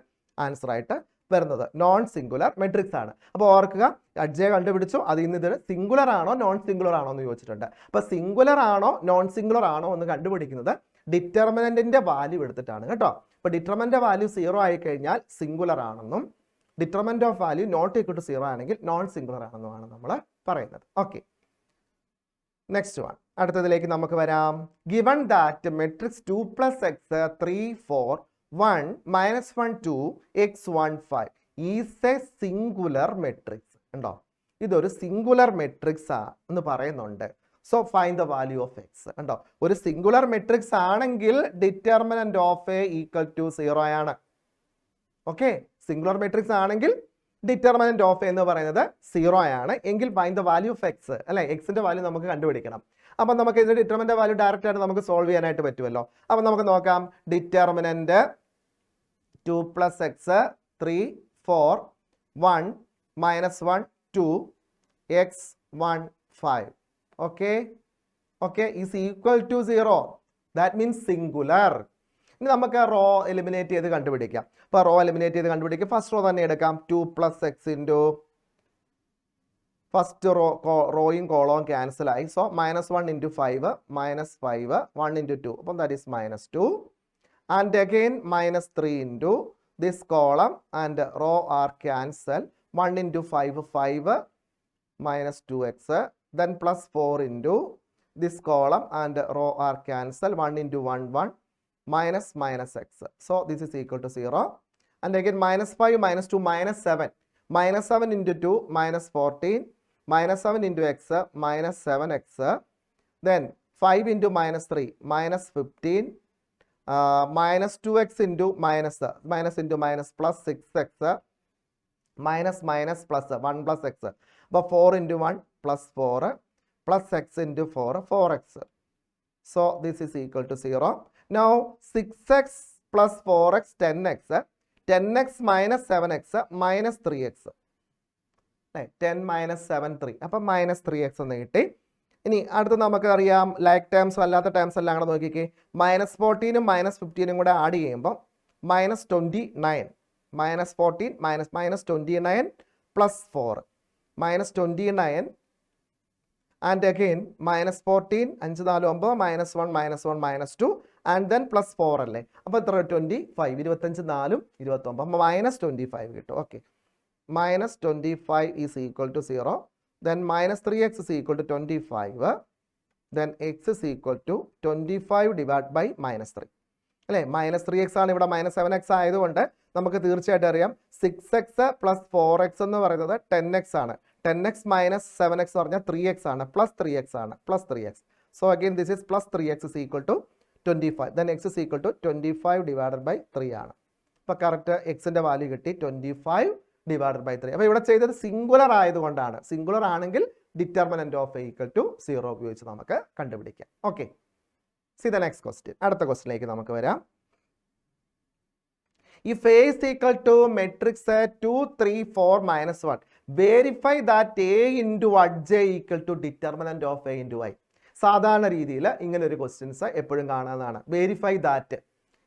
ആൻസർ ആയിട്ട് വരുന്നത്. നോൺ സിംഗുലർ മെട്രിക്സ് ആണ്. അപ്പോൾ ഓർക്കുക, adj കണ്ടുപിടിച്ചു, അതിൽ നിന്ന് ഇത് സിംഗുലർ ആണോ നോൺ സിംഗുലർ ആണോ എന്ന് ചോദിച്ചിട്ടുണ്ട്. അപ്പോൾ സിംഗുലർ ആണോ നോൺ സിംഗുലർ ആണോ എന്ന് കണ്ടുപിടിക്കുന്നത് ഡിറ്റർമിനന്റിന്റെ വാല്യൂ എടുത്തിട്ടാണ് കേട്ടോ. അപ്പോൾ ഡിറ്റർമിനന്റ് വാല്യൂ 0 ആയി കഴിഞ്ഞാൽ സിംഗുലർ ആണെന്നും determinant of value not equal to 0 ആണെങ്കിൽ നോൺ സിംഗുലർ ആണെന്നുമാണ് നമ്മൾ പറയുന്നത്. ഓക്കെ, നെക്സ്റ്റ് വൺ, അടുത്തതിലേക്ക് നമുക്ക് വരാം. Given that matrix 2 + x 3 4 1 -1 2 x 1 5 is a singular matrix. ഉണ്ടോ? ഇതൊരു സിംഗുലർ മെട്രിക്സ് എന്ന് പറയുന്നുണ്ട്. So find the value of X. ഉണ്ടോ? ഒരു സിംഗുലർ മെട്രിക്സ് ആണെങ്കിൽ determinant of A equal to 0 ആണ്. ഓക്കെ, സിംഗുലർ മെട്രിക്സ് ആണെങ്കിൽ ഡിറ്റർമിനന്റ് ഓഫ് എന്ന് പറയുന്നത് 0 ആണ്. എങ്കിൽ find the value of X, അല്ലെ? എക്സിന്റെ വാല്യൂ നമുക്ക് കണ്ടുപിടിക്കണം. അപ്പം നമുക്ക് ഇതിന്റെ ഡിറ്റർമിനന്റ് വാല്യൂ ഡയറക്റ്റ് ആയിട്ട് നമുക്ക് സോൾവ് ചെയ്യാനായിട്ട് പറ്റുമല്ലോ. അപ്പം നമുക്ക് നോക്കാം. Determinant 2 + x 3 4 1 -1 2 x 1 5. Okay, okay, is equal to 0. That means singular. ഇനി നമുക്ക് റോ എലിമിനേറ്റ് ചെയ്ത് കണ്ടുപിടിക്കാം. അപ്പോൾ റോ എലിമിനേറ്റ് ചെയ്ത് കണ്ടുപിടിക്കാം. ഫസ്റ്റ് റോ തന്നെ എടുക്കാം. 2 + x ഇൻറ്റു ഫസ്റ്റ് റോയും കോളവും ക്യാൻസൽ ആയി. സോ -1 × 5 -5 1 × 2 അപ്പം that is -2 and again -3 into this column and row are cancelled. 1 × 5 5 -2x then plus 4 into this column and row are cancelled. 1 into 1 1 minus minus x. So this is equal to 0. And again minus 5 minus 2 minus 7. Minus 7 into 2 minus 14. Minus 7 into x minus 7x. Then 5 into minus 3 minus 15. Minus 2x into minus into minus plus 6x. Minus minus plus 1 plus x. But 4 into 1 plus 4 plus x into 4, 4x. So this is equal to 0. Now 6x plus 4x, 10x. 10x minus 7x minus 3x. 10 minus 7, 3. അപ്പം minus 3x എന്ന് കിട്ടി. ഇനി അടുത്ത് നമുക്കറിയാം ലൈക്ക് ടേംസും അല്ലാത്ത ടേംസ് എല്ലാം കൂടെ നോക്കിക്കേ. മൈനസ് 14ഉം മൈനസ് 15ഉം കൂടെ ആഡ് ചെയ്യുമ്പോൾ minus 29. Minus 14 minus 29 plus 4. Minus 29 and again minus 14, 5 4 9, minus 1 minus 2 and then plus 4 അല്ലേ. അപ്പോൾ എത്ര 25, 25 4 29, മൈനസ് 25 കിട്ടും. Okay, minus 25 is equal to 0. Then minus 3x is equal to 25. Then x is equal to 25 divided by minus 3. അല്ലേ, മൈനസ് 3x ആണ് ഇവിടെ മൈനസ് 7x ആയതുകൊണ്ട് നമുക്ക് തീർച്ചയായിട്ടും അറിയാം 6x പ്ലസ് 4x എന്ന് പറയുന്നത് 10x ആണ്. 10x minus 7x എന്ന് പറഞ്ഞാൽ 3x ആണ്, പ്ലസ് 3x ആണ്, plus 3x. So again this is plus 3x is equal to 25. Then x is equal to 25 divided by 3 ആണ്. അപ്പോൾ കറക്റ്റ് എക്സിൻ്റെ വാല്യൂ കിട്ടി 25 divided by 3. അപ്പോൾ ഇവിടെ ചെയ്തത് സിംഗുലർ ആയതുകൊണ്ടാണ്. സിംഗുലർ ആണെങ്കിൽ determinant of A equal to 0 ഉപയോഗിച്ച് നമുക്ക് കണ്ടുപിടിക്കാം. Okay, see the next question. അടുത്ത ക്വസ്റ്റ്യനിലേക്ക് നമുക്ക് വരാം. If A is equal to matrix 2, 3, 4, minus 1, verify that A into J equal to determinant of A into I. സാധാരണ രീതിയിൽ ഇങ്ങനെ ഒരു ക്വസ്റ്റ്യൻസ് എപ്പോഴും കാണാവുന്നതാണ്. Verify that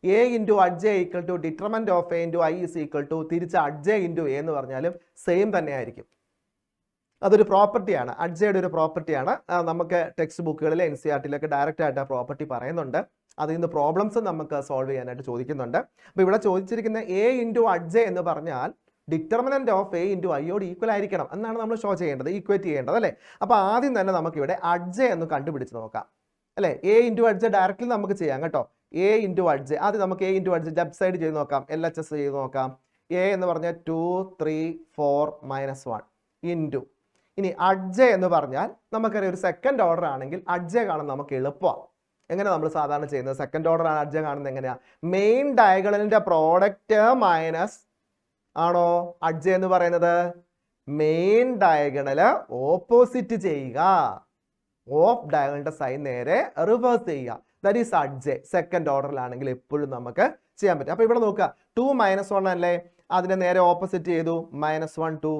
A into J equal to determinant of A into I is equal to തിരിച്ച് J into A എന്ന് പറഞ്ഞാലും സെയിം തന്നെയായിരിക്കും. അതൊരു പ്രോപ്പർട്ടിയാണ്, അഡ്ജയുടെ ഒരു പ്രോപ്പർട്ടിയാണ്. നമുക്ക് ടെക്സ്റ്റ് ബുക്കുകളിൽ NCERT-യിലൊക്കെ ഡയറക്റ്റ് ആയിട്ട് ആ പ്രോപ്പർട്ടി പറയുന്നുണ്ട്. അതിൽ നിന്ന് പ്രോബ്ലംസ് നമുക്ക് സോൾവ് ചെയ്യാനായിട്ട് ചോദിക്കുന്നുണ്ട്. അപ്പോൾ ഇവിടെ ചോദിച്ചിരിക്കുന്ന A into J എന്ന് പറഞ്ഞാൽ ഡിറ്റർമിനന്റ് ഓഫ് A into Iയോട് ഈക്വൽ ആയിരിക്കണം എന്നാണ് നമ്മൾ ഷോ ചെയ്യേണ്ടത്, ഈക്വേറ്റ് ചെയ്യേണ്ടത് അല്ലേ. അപ്പോൾ ആദ്യം തന്നെ നമുക്കിവിടെ J എന്ന് കണ്ടുപിടിച്ച് നോക്കാം അല്ലേ. A into J ഡയറക്റ്റ്ലി നമുക്ക് ചെയ്യാം കേട്ടോ. A into J ആദ്യം നമുക്ക് A into J left side ചെയ്ത് നോക്കാം, LHS ചെയ്ത് നോക്കാം. A എന്ന് പറഞ്ഞാൽ 2, 3, 4, minus 1 ഇൻറ്റു. ഇനി J എന്ന് പറഞ്ഞാൽ നമുക്കറിയാം ഒരു സെക്കൻഡ് ഓർഡർ ആണെങ്കിൽ J കാണാൻ നമുക്ക് എളുപ്പമാണ്. എങ്ങനെ നമ്മൾ സാധാരണ ചെയ്യുന്നത്, സെക്കൻഡ് ഓർഡർ ആണ് J കാണുന്നത് എങ്ങനെയാണ്, മെയിൻ ഡയഗണലിന്റെ പ്രോഡക്റ്റ് മൈനസ് ആണോ J എന്ന് പറയുന്നത്, മെയിൻ ഡയഗണല് ഓപ്പോസിറ്റ് ചെയ്യുക, ഓഫ് ഡയഗണലിന്റെ സൈൻ നേരെ റിവേഴ്സ് ചെയ്യുക, ദാറ്റ് ഈസ് J. സെക്കൻഡ് ഓർഡറിലാണെങ്കിൽ എപ്പോഴും നമുക്ക് ചെയ്യാൻ പറ്റും. അപ്പൊ ഇവിടെ നോക്കുക 2 minus 1 അല്ലേ, അതിനെ നേരെ ഓപ്പോസിറ്റ് ചെയ്തു, minus 1 2.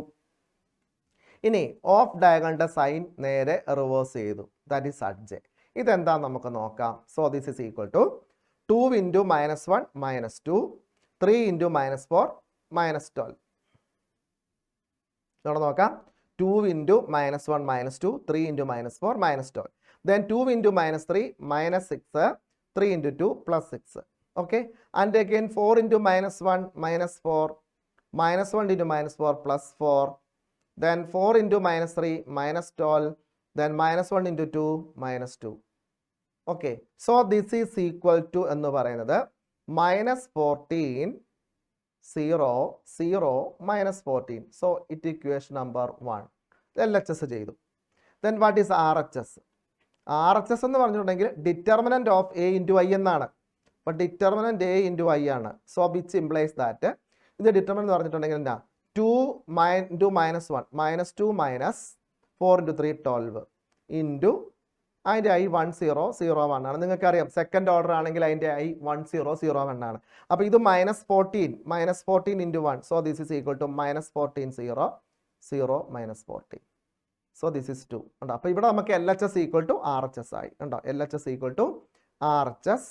ഇനി ഓഫ് ഡയഗണലിന്റെ സൈൻ നേരെ റിവേഴ്സ് ചെയ്തു, ദാറ്റ് ഈസ് J. ഇതെന്താ നമുക്ക് നോക്കാം. So this is equal to 2 into minus 1 minus 2, 3 into minus 4 minus 12. ഇവിടെ നോക്കാം 2 into minus 1 minus 2, 3 into minus 4 minus 12. Then 2 into minus 3 minus 6, 3 into 2 plus 6. Okay, and again 4 into minus 1 minus 4, minus 1 into minus 4 plus 4. Then 4 into minus 3 minus 12. Then minus 1 into 2 minus 2. Okay, so this is equal to എന്ന് പറയുന്നത് minus 14, 0, 0, minus 14. So it equation number 1. LHS ചെയ്തു. Then what is RHS? RHS എന്ന് പറഞ്ഞിട്ടുണ്ടെങ്കിൽ determinant of A into I എന്നാണ്. അപ്പോൾ ഡിറ്റർമിനന്റ് A into I ആണ്. So which implies that ഇത് ഡിറ്റർമിനന്റ് എന്ന് പറഞ്ഞിട്ടുണ്ടെങ്കിൽ എന്താ 2 into minus 1 minus 2 minus 4 into 3 12 into അതിൻ്റെ I 1 0 0 1 ആണ്. നിങ്ങൾക്കറിയാം സെക്കൻഡ് ഓർഡർ ആണെങ്കിൽ അതിൻ്റെ I 1 0 0 1 ആണ്. അപ്പോൾ ഇത് minus 14 into 1. So this is equal to minus 14 0 0 minus 14. So this is 2. ഉണ്ടോ, അപ്പോൾ ഇവിടെ നമുക്ക് LHS equal to RHS ആയി. ഉണ്ടോ, LHS equal to RHS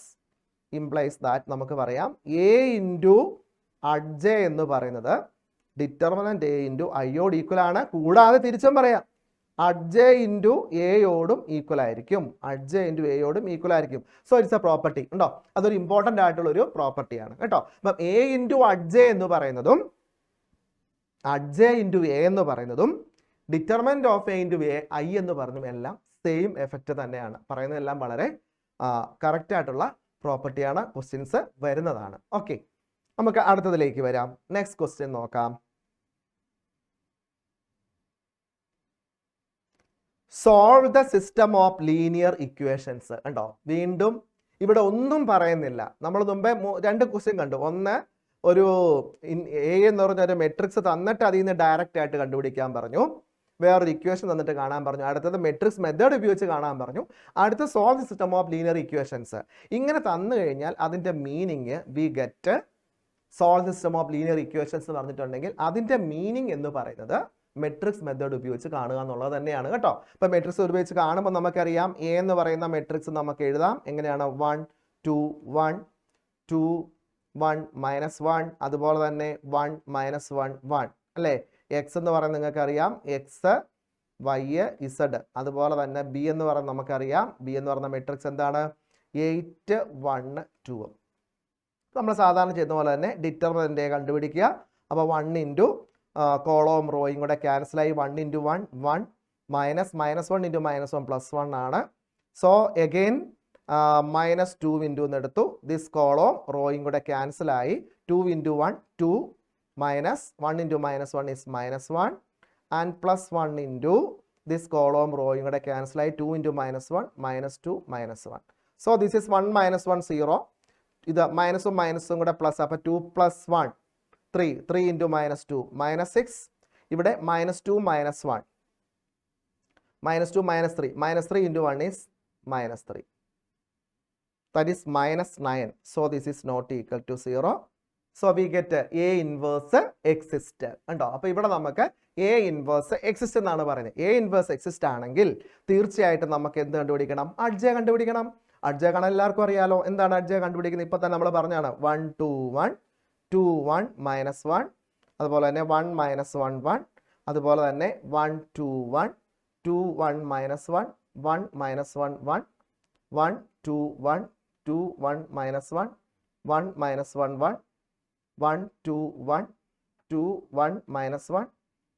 implies that നമുക്ക് പറയാം A into J എന്ന് പറയുന്നത് ഡിറ്റർമിനന്റ് A into Iയോട് ഈക്വൽ ആണ്. കൂടാതെ തിരിച്ചും പറയാം J into Aയോടും ഈക്വൽ ആയിരിക്കും, J into Aയോടും ഈക്വൽ ആയിരിക്കും. So it's A property. ഉണ്ടോ, അതൊരു ഇമ്പോർട്ടൻ്റ് ആയിട്ടുള്ള ഒരു പ്രോപ്പർട്ടിയാണ് കേട്ടോ. അപ്പം A into J എന്ന് പറയുന്നതും J into A എന്ന് പറയുന്നതും determinant of A into A I എന്ന് പറഞ്ഞും എല്ലാം സെയിം എഫക്റ്റ് തന്നെയാണ്. പറയുന്നതെല്ലാം വളരെ കറക്റ്റ് ആയിട്ടുള്ള പ്രോപ്പർട്ടിയാണ്, ക്വസ്റ്റ്യൻസ് വരുന്നതാണ്. ഓക്കെ, നമുക്ക് അടുത്തതിലേക്ക് വരാം. നെക്സ്റ്റ് ക്വസ്റ്റ്യൻ നോക്കാം. Solve the system of linear equations. കണ്ടോ, വീണ്ടും ഇവിടെ ഒന്നും പറയുന്നില്ല. നമ്മൾ മുമ്പേ രണ്ട് ക്വസ്റ്റ്യൻ കണ്ടു. ഒന്ന്, ഒരു എ എന്ന് പറഞ്ഞ ഒരു മെട്രിക്സ് തന്നിട്ട് അതിൽ നിന്ന് ഡയറക്റ്റ് ആയിട്ട് കണ്ടുപിടിക്കാൻ പറഞ്ഞു. വേറൊരു ഇക്വേഷൻ തന്നിട്ട് കാണാൻ പറഞ്ഞു. അടുത്തത് മെട്രിക്സ് മെത്തേഡ് ഉപയോഗിച്ച് കാണാൻ പറഞ്ഞു. അടുത്ത solve the system of linear equations. ഇങ്ങനെ തന്നു കഴിഞ്ഞാൽ അതിൻ്റെ meaning we get solve the system of linear equations പറഞ്ഞിട്ടുണ്ടെങ്കിൽ അതിൻ്റെ മീനിങ് എന്ന് പറയുന്നത് മെട്രിക്സ് മെത്തേഡ് ഉപയോഗിച്ച് കാണുക എന്നുള്ളത് തന്നെയാണ് കേട്ടോ. ഇപ്പം മെട്രിക്സ് ഉപയോഗിച്ച് കാണുമ്പോൾ നമുക്കറിയാം എ എന്ന് പറയുന്ന മെട്രിക്സ് നമുക്ക് എഴുതാം എങ്ങനെയാണ്, 1 2 1 2 1 -1, അതുപോലെ തന്നെ 1 -1 1 അല്ലേ. എക്സ് എന്ന് പറയുന്നത് നിങ്ങൾക്കറിയാം എക്സ് വൈ ഇസഡ്. അതുപോലെ തന്നെ ബി എന്ന് പറയുന്നത് നമുക്കറിയാം, ബി എന്ന് പറയുന്ന മെട്രിക്സ് എന്താണ്, 8 1 2. നമ്മൾ സാധാരണ ചെയ്യുന്ന പോലെ തന്നെ ഡിറ്റർമിനന്റ് കണ്ടുപിടിക്കുക. അപ്പോൾ 1 ഇൻറ്റു കോളവും റോയും കൂടെ ക്യാൻസലായി 1 ഇൻറ്റു 1 1 -1 ഇൻറ്റു -1 +1 ആണ്. സോ എഗെയിൻ -2 ഇൻറ്റു എന്ന് എടുത്തു. ദിസ് കോളവും റോയും കൂടെ ക്യാൻസലായി 2 into 1 2 -1 into -1 is -1 and +1 into this കോളവും റോയും കൂടെ ക്യാൻസലായി 2 ഇൻറ്റു -1 -2 -1. So this is 1 -1 0. ഇത് മൈനസും മൈനസും കൂടെ പ്ലസ്. അപ്പോൾ 2 + 1 3 3 ഇൻറ്റു -2 -6. ഇവിടെ -2 -1 -2 -3 -3 into 1 is -3. That is -9. So this is not equal to 0. So we get A inverse exist. ഉണ്ടോ? അപ്പോൾ ഇവിടെ നമുക്ക് A inverse exist എന്നാണ് പറയുന്നത്. A inverse exist ആണെങ്കിൽ തീർച്ചയായിട്ടും നമുക്ക് എന്ത് കണ്ടുപിടിക്കണം, അഡ്ജ കണ്ടുപിടിക്കണം. അഡ്ജ കാണാൻ എല്ലാവർക്കും അറിയാലോ. എന്താണ് അഡ്ജ കണ്ടുപിടിക്കുന്നത്? ഇപ്പോൾ തന്നെ നമ്മൾ പറഞ്ഞാണ് 1 2 1 2 1 -1, അതുപോലെ തന്നെ 1 -1 1, അതുപോലെ തന്നെ 1 2 1 2 1 -1 1 -1 1 1 2 1 2 1 -1 1 -1 1 1 2 1 2 1 -1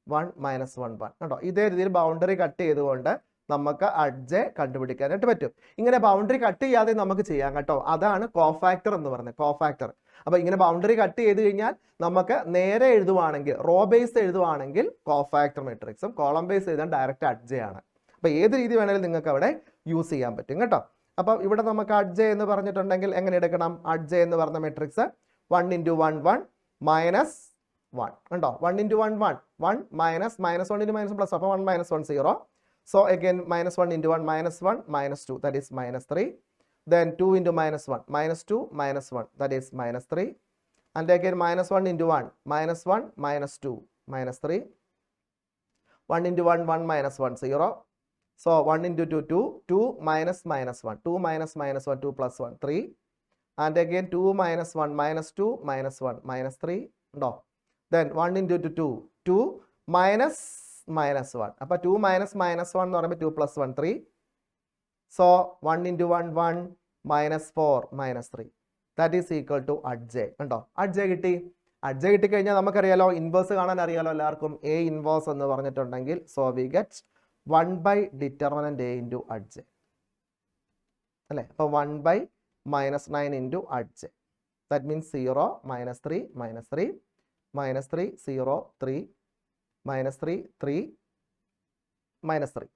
1 -1 1 കേട്ടോ. ഇതേ രീതിയിൽ ബൗണ്ടറി കട്ട് ചെയ്തുകൊണ്ട് നമുക്ക് അഡ്ജ കണ്ടുപിടിക്കാനായിട്ട് പറ്റും. ഇങ്ങനെ ബൗണ്ടറി കട്ട് ചെയ്യാതെ നമുക്ക് ചെയ്യാം കേട്ടോ. അതാണ് കോഫാക്ടർ എന്ന് പറയുന്നത്, കോഫാക്ടർ. അപ്പോൾ ഇങ്ങനെ ബൗണ്ടറി കട്ട് ചെയ്ത് കഴിഞ്ഞാൽ നമുക്ക് നേരെ എഴുതുവാണെങ്കിൽ, റോ ബേസ് എഴുതുവാണെങ്കിൽ കോഫാക്ടർ മെട്രിക്സും, കോളം ബേസ് എഴുതാൻ ഡയറക്റ്റ് അഡ്ജയാണ്. അപ്പോൾ ഏത് രീതി വേണമെങ്കിലും നിങ്ങൾക്ക് അവിടെ യൂസ് ചെയ്യാൻ പറ്റും കേട്ടോ. അപ്പോൾ ഇവിടെ നമുക്ക് അഡ്ജ എന്ന് പറഞ്ഞിട്ടുണ്ടെങ്കിൽ എങ്ങനെ എടുക്കണം? അഡ്ജ എന്ന് പറഞ്ഞ മെട്രിക്സ് 1 ഇൻറ്റു 1 1 -1 ഉണ്ടോ. 1 ഇൻറ്റു 1 1 1 -1 ഇൻറ്റു -1 പ്ലസ്. അപ്പോൾ 1 -1 0. So again -1 into 1 -1 -2, that is -3. Then 2 into -1 -2 -1, that is -3. And again -1 into 1 -1 -2 -3. 1 into 1 1 -1 0. So 1 into 2 2 2 -1 2 -1 2 + 1 3. And again 2 -1 -2 -1 -3. No. Then 1 into 2 2 -1. അപ്പോൾ 2 -1 എന്ന് പറയുമ്പോൾ 2 + 1 3. So 1 into 1 1 -4 -3. That is equal to adj. ഉണ്ടോ? അഡ്ജ കിട്ടി. അഡ്ജ കിട്ടിക്കഴിഞ്ഞാൽ നമുക്കറിയാലോ, ഇൻവേഴ്സ് കാണാൻ അറിയാലോ എല്ലാവർക്കും. എ ഇൻവേഴ്സ് എന്ന് പറഞ്ഞിട്ടുണ്ടെങ്കിൽ സോ വി ഗെറ്റ് 1/ഡിറ്റർമിനന്റ് എ ഇൻറ്റു അഡ്ജ അല്ലേ. അപ്പോൾ 1/-9 ഇൻറ്റു അഡ്ജ. ദാറ്റ് മീൻസ് 0 -3 -3 -3 0 3 -3 3 -3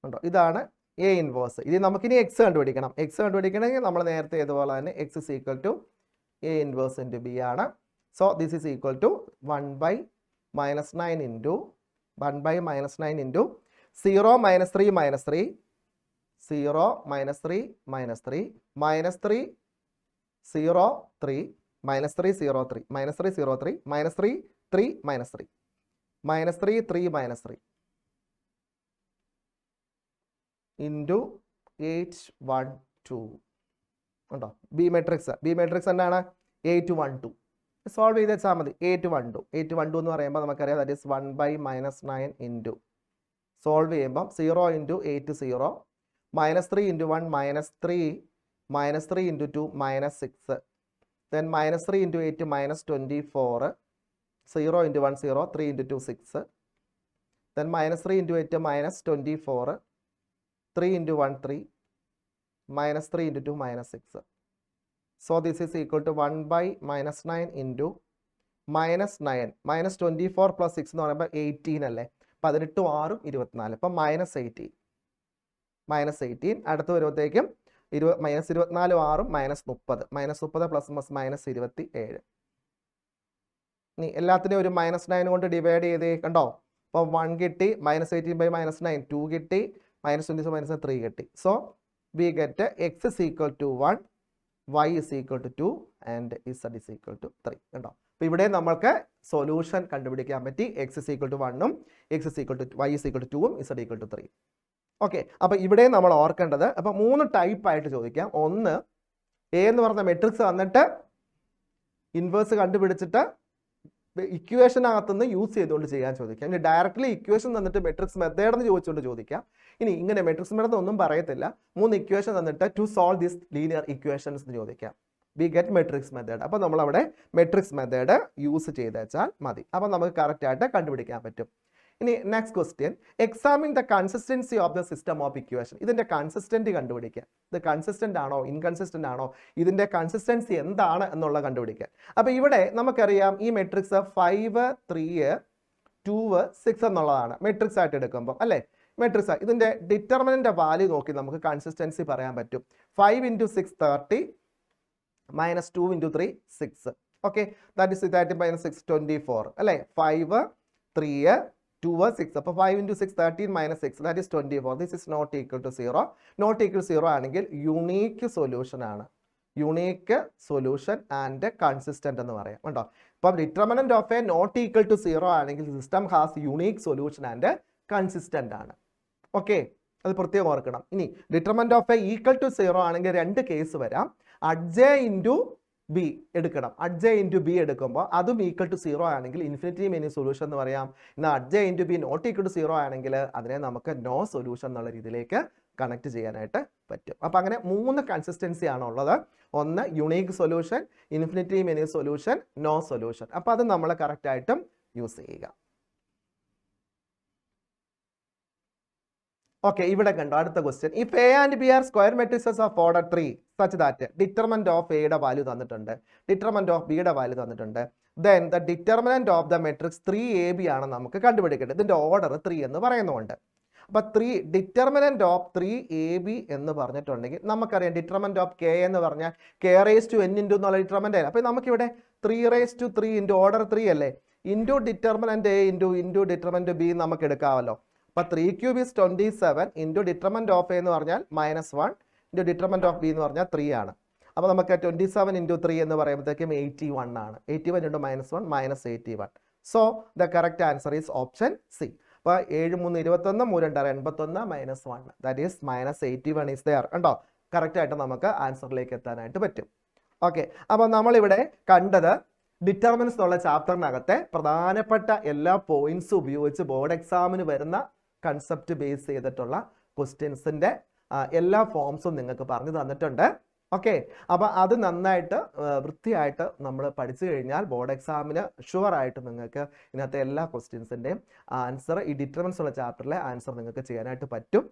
ഉണ്ടോ. ഇതാണ് എ ഇൻവേഴ്സ്. ഇത് നമുക്കിനി എക്സ് കണ്ടുപിടിക്കണം. എക്സ് കണ്ടുപിടിക്കണമെങ്കിൽ നമ്മൾ നേരത്തെ ഇതുപോലെ തന്നെ X is equal to A inverse into B ആണ്. So this is equal to 1/-9 into 1/-9 into 0 -3 -3 0 -3 -3 -3 0 3 -3 0 3 -3 0 3 -3 3 -3 -3 3 -3 into 8 1 2 ഉണ്ടോ. ബി മെട്രിക്സ് എന്താണ്? 8 1 2. സോൾവ് ചെയ്ത് വെച്ചാൽ മതി. 8 1 2 8 1 2 എന്ന് പറയുമ്പോൾ നമുക്കറിയാം ദാറ്റ് ഈസ് 1/-9 ഇൻറ്റു. സോൾവ് ചെയ്യുമ്പം 0 into 8 0 -3 into 1 -3 -3 into 2 -6. Then -3 into 8 -24. 0 into 1 0 3 into 2 6 then minus 3 into 8 minus 24, 3 into 1 3, minus 3 into 2 minus 6. So this is equal to 1 by minus 9 into minus 9, minus 24 plus 6 എന്ന് പറയുമ്പോൾ 18 അല്ലേ, 18 6 24, അപ്പം മൈനസ് 18 അടുത്ത് വരുമ്പോഴത്തേക്കും മൈനസ് 24 6 മൈനസ് 30 പ്ലസ് മൈനസ് 27. ഇനി എല്ലാത്തിനെയും ഒരു മൈനസ് 9 കൊണ്ട് ഡിവൈഡ് ചെയ്തേ, കണ്ടോ, അപ്പോൾ 1 കിട്ടി, മൈനസ് 18 ബൈ മൈനസ് 9 2 കിട്ടി, മൈനസ് 24 മൈനസ് 3 കിട്ടി. So we get X is equal to 1, y is equal to 2 and z is equal to 3. കണ്ടോ, അപ്പോൾ ഇവിടെ നമ്മൾക്ക് സൊല്യൂഷൻ കണ്ടുപിടിക്കാൻ പറ്റി. എക്സ് ഇസ് ഈക്വൽ ടു 1ഉം X is equal to y is equal to 2ഉം z ഈക്വൽ ടു 3. ഓക്കെ, അപ്പോൾ ഇവിടെ നമ്മൾ ഓർക്കേണ്ടത്, അപ്പോൾ 3 ടൈപ്പായിട്ട് ചോദിക്കാം. ഒന്ന്, എ എന്ന് പറഞ്ഞ മെട്രിക്സ് വന്നിട്ട് ഇൻവേഴ്സ് കണ്ടുപിടിച്ചിട്ട് ഇക്വേഷനകത്തുനിന്ന് യൂസ് ചെയ്തുകൊണ്ട് ചെയ്യാൻ ചോദിക്കാം. ഇനി ഡയറക്റ്റ്ലി ഇക്വേഷൻ തന്നിട്ട് മെട്രിക്സ് മെത്തേഡ് എന്ന് ചോദിച്ചുകൊണ്ട് ചോദിക്കാം. ഇനി ഇങ്ങനെ മെട്രിക്സ് മെത്തേഡ് ഒന്നും പറയത്തില്ല, 3 ഇക്വേഷൻ തന്നിട്ട് to solve this linear equations എന്ന് ചോദിക്കാം. We get matrix method. അപ്പോൾ നമ്മളവിടെ മെട്രിക്സ് മെത്തേഡ് യൂസ് ചെയ്ത് വെച്ചാൽ മതി. അപ്പോൾ നമുക്ക് കറക്റ്റായിട്ട് കണ്ടുപിടിക്കാൻ പറ്റും. ഇനി next question, examine the consistency of the system of equation. ഇതിൻ്റെ കൺസിസ്റ്റൻറ്റ് കണ്ടുപിടിക്കുക. ഇത് കൺസിസ്റ്റൻ്റ് ആണോ ഇൻകൺസിസ്റ്റൻ്റ് ആണോ, ഇതിൻ്റെ കൺസിസ്റ്റൻസി എന്താണ് എന്നുള്ള കണ്ടുപിടിക്കുക. അപ്പോൾ ഇവിടെ നമുക്കറിയാം ഈ മെട്രിക്സ് 5 3 2 6 എന്നുള്ളതാണ് മെട്രിക്സ് ആയിട്ട് എടുക്കുമ്പോൾ, അല്ലേ? മെട്രിക്സ് ഇതിൻ്റെ ഡിറ്റർമിനൻ്റ് വാല്യൂ നോക്കി നമുക്ക് കൺസിസ്റ്റൻസി പറയാൻ പറ്റും. 5 into 6 30, minus 2 into 3 6. Okay, that is 30 minus 6 24, അല്ലേ? 5 3 2 6, അപ്പോൾ 5 into 6 13 minus 6, that is 24. This is not equal to 0. Not equal to 0 ആണെങ്കിൽ യുണീക്ക് സൊല്യൂഷൻ ആണ്. യുണീക്ക് സൊല്യൂഷൻ ആൻഡ് കൺസിസ്റ്റന്റ് എന്ന് പറയാം. കണ്ടോ, ഇപ്പം determinant of A not equal to 0 ആണെങ്കിൽ system has unique solution and consistent ആണ്. ഓക്കെ, അത് പ്രത്യേകം ഓർക്കണം. ഇനി determinant of A equal to 0 ആണെങ്കിൽ 2 കേസ് വരാം. അഡ്ജെ ഇൻറ്റു ബി എടുക്കണം. അഡ്ജെ ഇൻറ്റു ബി എടുക്കുമ്പോൾ അതും ഈക്വൽ ടു 0 ആണെങ്കിൽ ഇൻഫിനിറ്റി മെനി സൊല്യൂഷൻ എന്ന് പറയാം. എന്നാൽ adj A into B not equal to 0 ആണെങ്കിൽ അതിനെ നമുക്ക് നോ സൊല്യൂഷൻ എന്നുള്ള രീതിയിലേക്ക് കണക്ട് ചെയ്യാനായിട്ട് പറ്റും. അപ്പം അങ്ങനെ 3 കൺസിസ്റ്റൻസി ആണുള്ളത്. ഒന്ന് unique solution, infinity many solution, no solution. അപ്പോൾ അത് നമ്മൾ കറക്റ്റായിട്ടും യൂസ് ചെയ്യുക. ഓക്കെ, ഇവിടെ കണ്ടോ അടുത്ത question. If A and B are square matrices of order 3 such that determinant of എയുടെ വാല്യൂ തന്നിട്ടുണ്ട്, ഡിറ്റർമിനന്റ് ഓഫ് ബിയുടെ വാല്യൂ തന്നിട്ടുണ്ട്, then the determinant of the matrix 3AB ആണ് നമുക്ക് കണ്ടുപിടിക്കേണ്ടത്. ഇതിന്റെ ഓർഡർ 3 എന്ന് പറയുന്നുണ്ട്. അപ്പോൾ 3 ഡിറ്റർമിനന്റ് ഓഫ് 3AB എന്ന് പറഞ്ഞിട്ടുണ്ടെങ്കിൽ നമുക്കറിയാം ഡിറ്റർമിനന്റ് ഓഫ് കെ എന്ന് പറഞ്ഞാൽ k raised to n into എന്നുള്ള ഡിറ്റർമിനന്റ് ആണ്. അപ്പോൾ നമുക്കിവിടെ 3 raised to 3 ഇൻറ്റു ഓർഡർ 3 അല്ലേ, into determinant A into determinant B നമുക്ക് എടുക്കാമല്ലോ. അപ്പോൾ 3 cube is 27 into determinant of A എന്ന് പറഞ്ഞാൽ -1 ഇൻറ്റു ഡിറ്റർമിനന്റ് ഓഫ് ബി എന്ന് പറഞ്ഞാൽ 3 ആണ്. അപ്പോൾ നമുക്ക് 27 ഇൻറ്റു 3 എന്ന് പറയുമ്പോഴത്തേക്കും 81 ആണ്. 81 into -1 -81. So the correct answer is option C. അപ്പോൾ 7 3 21 3 2 81 -1, ദാറ്റ് ഈസ് -81 ഈസ് ദെയർ. കണ്ടോ, കറക്റ്റായിട്ട് നമുക്ക് ആൻസറിലേക്ക് എത്താനായിട്ട് പറ്റും. ഓക്കെ, അപ്പോൾ നമ്മളിവിടെ കണ്ടത് ഡിറ്റർമിനൻസ് എന്നുള്ള ചാപ്റ്ററിനകത്തെ പ്രധാനപ്പെട്ട എല്ലാ പോയിന്റ്സും ഉപയോഗിച്ച് ബോർഡ് എക്സാമിന് വരുന്ന കൺസെപ്റ്റ് ബേസ് ചെയ്തിട്ടുള്ള ക്വസ്റ്റ്യൻസിൻ്റെ എല്ലാ ഫോംസും നിങ്ങൾക്ക് പറഞ്ഞു തന്നിട്ടുണ്ട്. ഓക്കെ, അപ്പോൾ അത് നന്നായിട്ട് വൃത്തിയായിട്ട് നമ്മൾ പഠിച്ചു കഴിഞ്ഞാൽ ബോർഡ് എക്സാമിന് ഷുവറായിട്ട് നിങ്ങൾക്ക് ഇതിനകത്തെ എല്ലാ ക്വസ്റ്റ്യൻസിൻ്റെയും ആൻസർ, ഈ ഡിറ്റർമിനൻസ് ഉള്ള ചാപ്റ്ററിലെ ആൻസർ നിങ്ങൾക്ക് ചെയ്യാനായിട്ട് പറ്റും.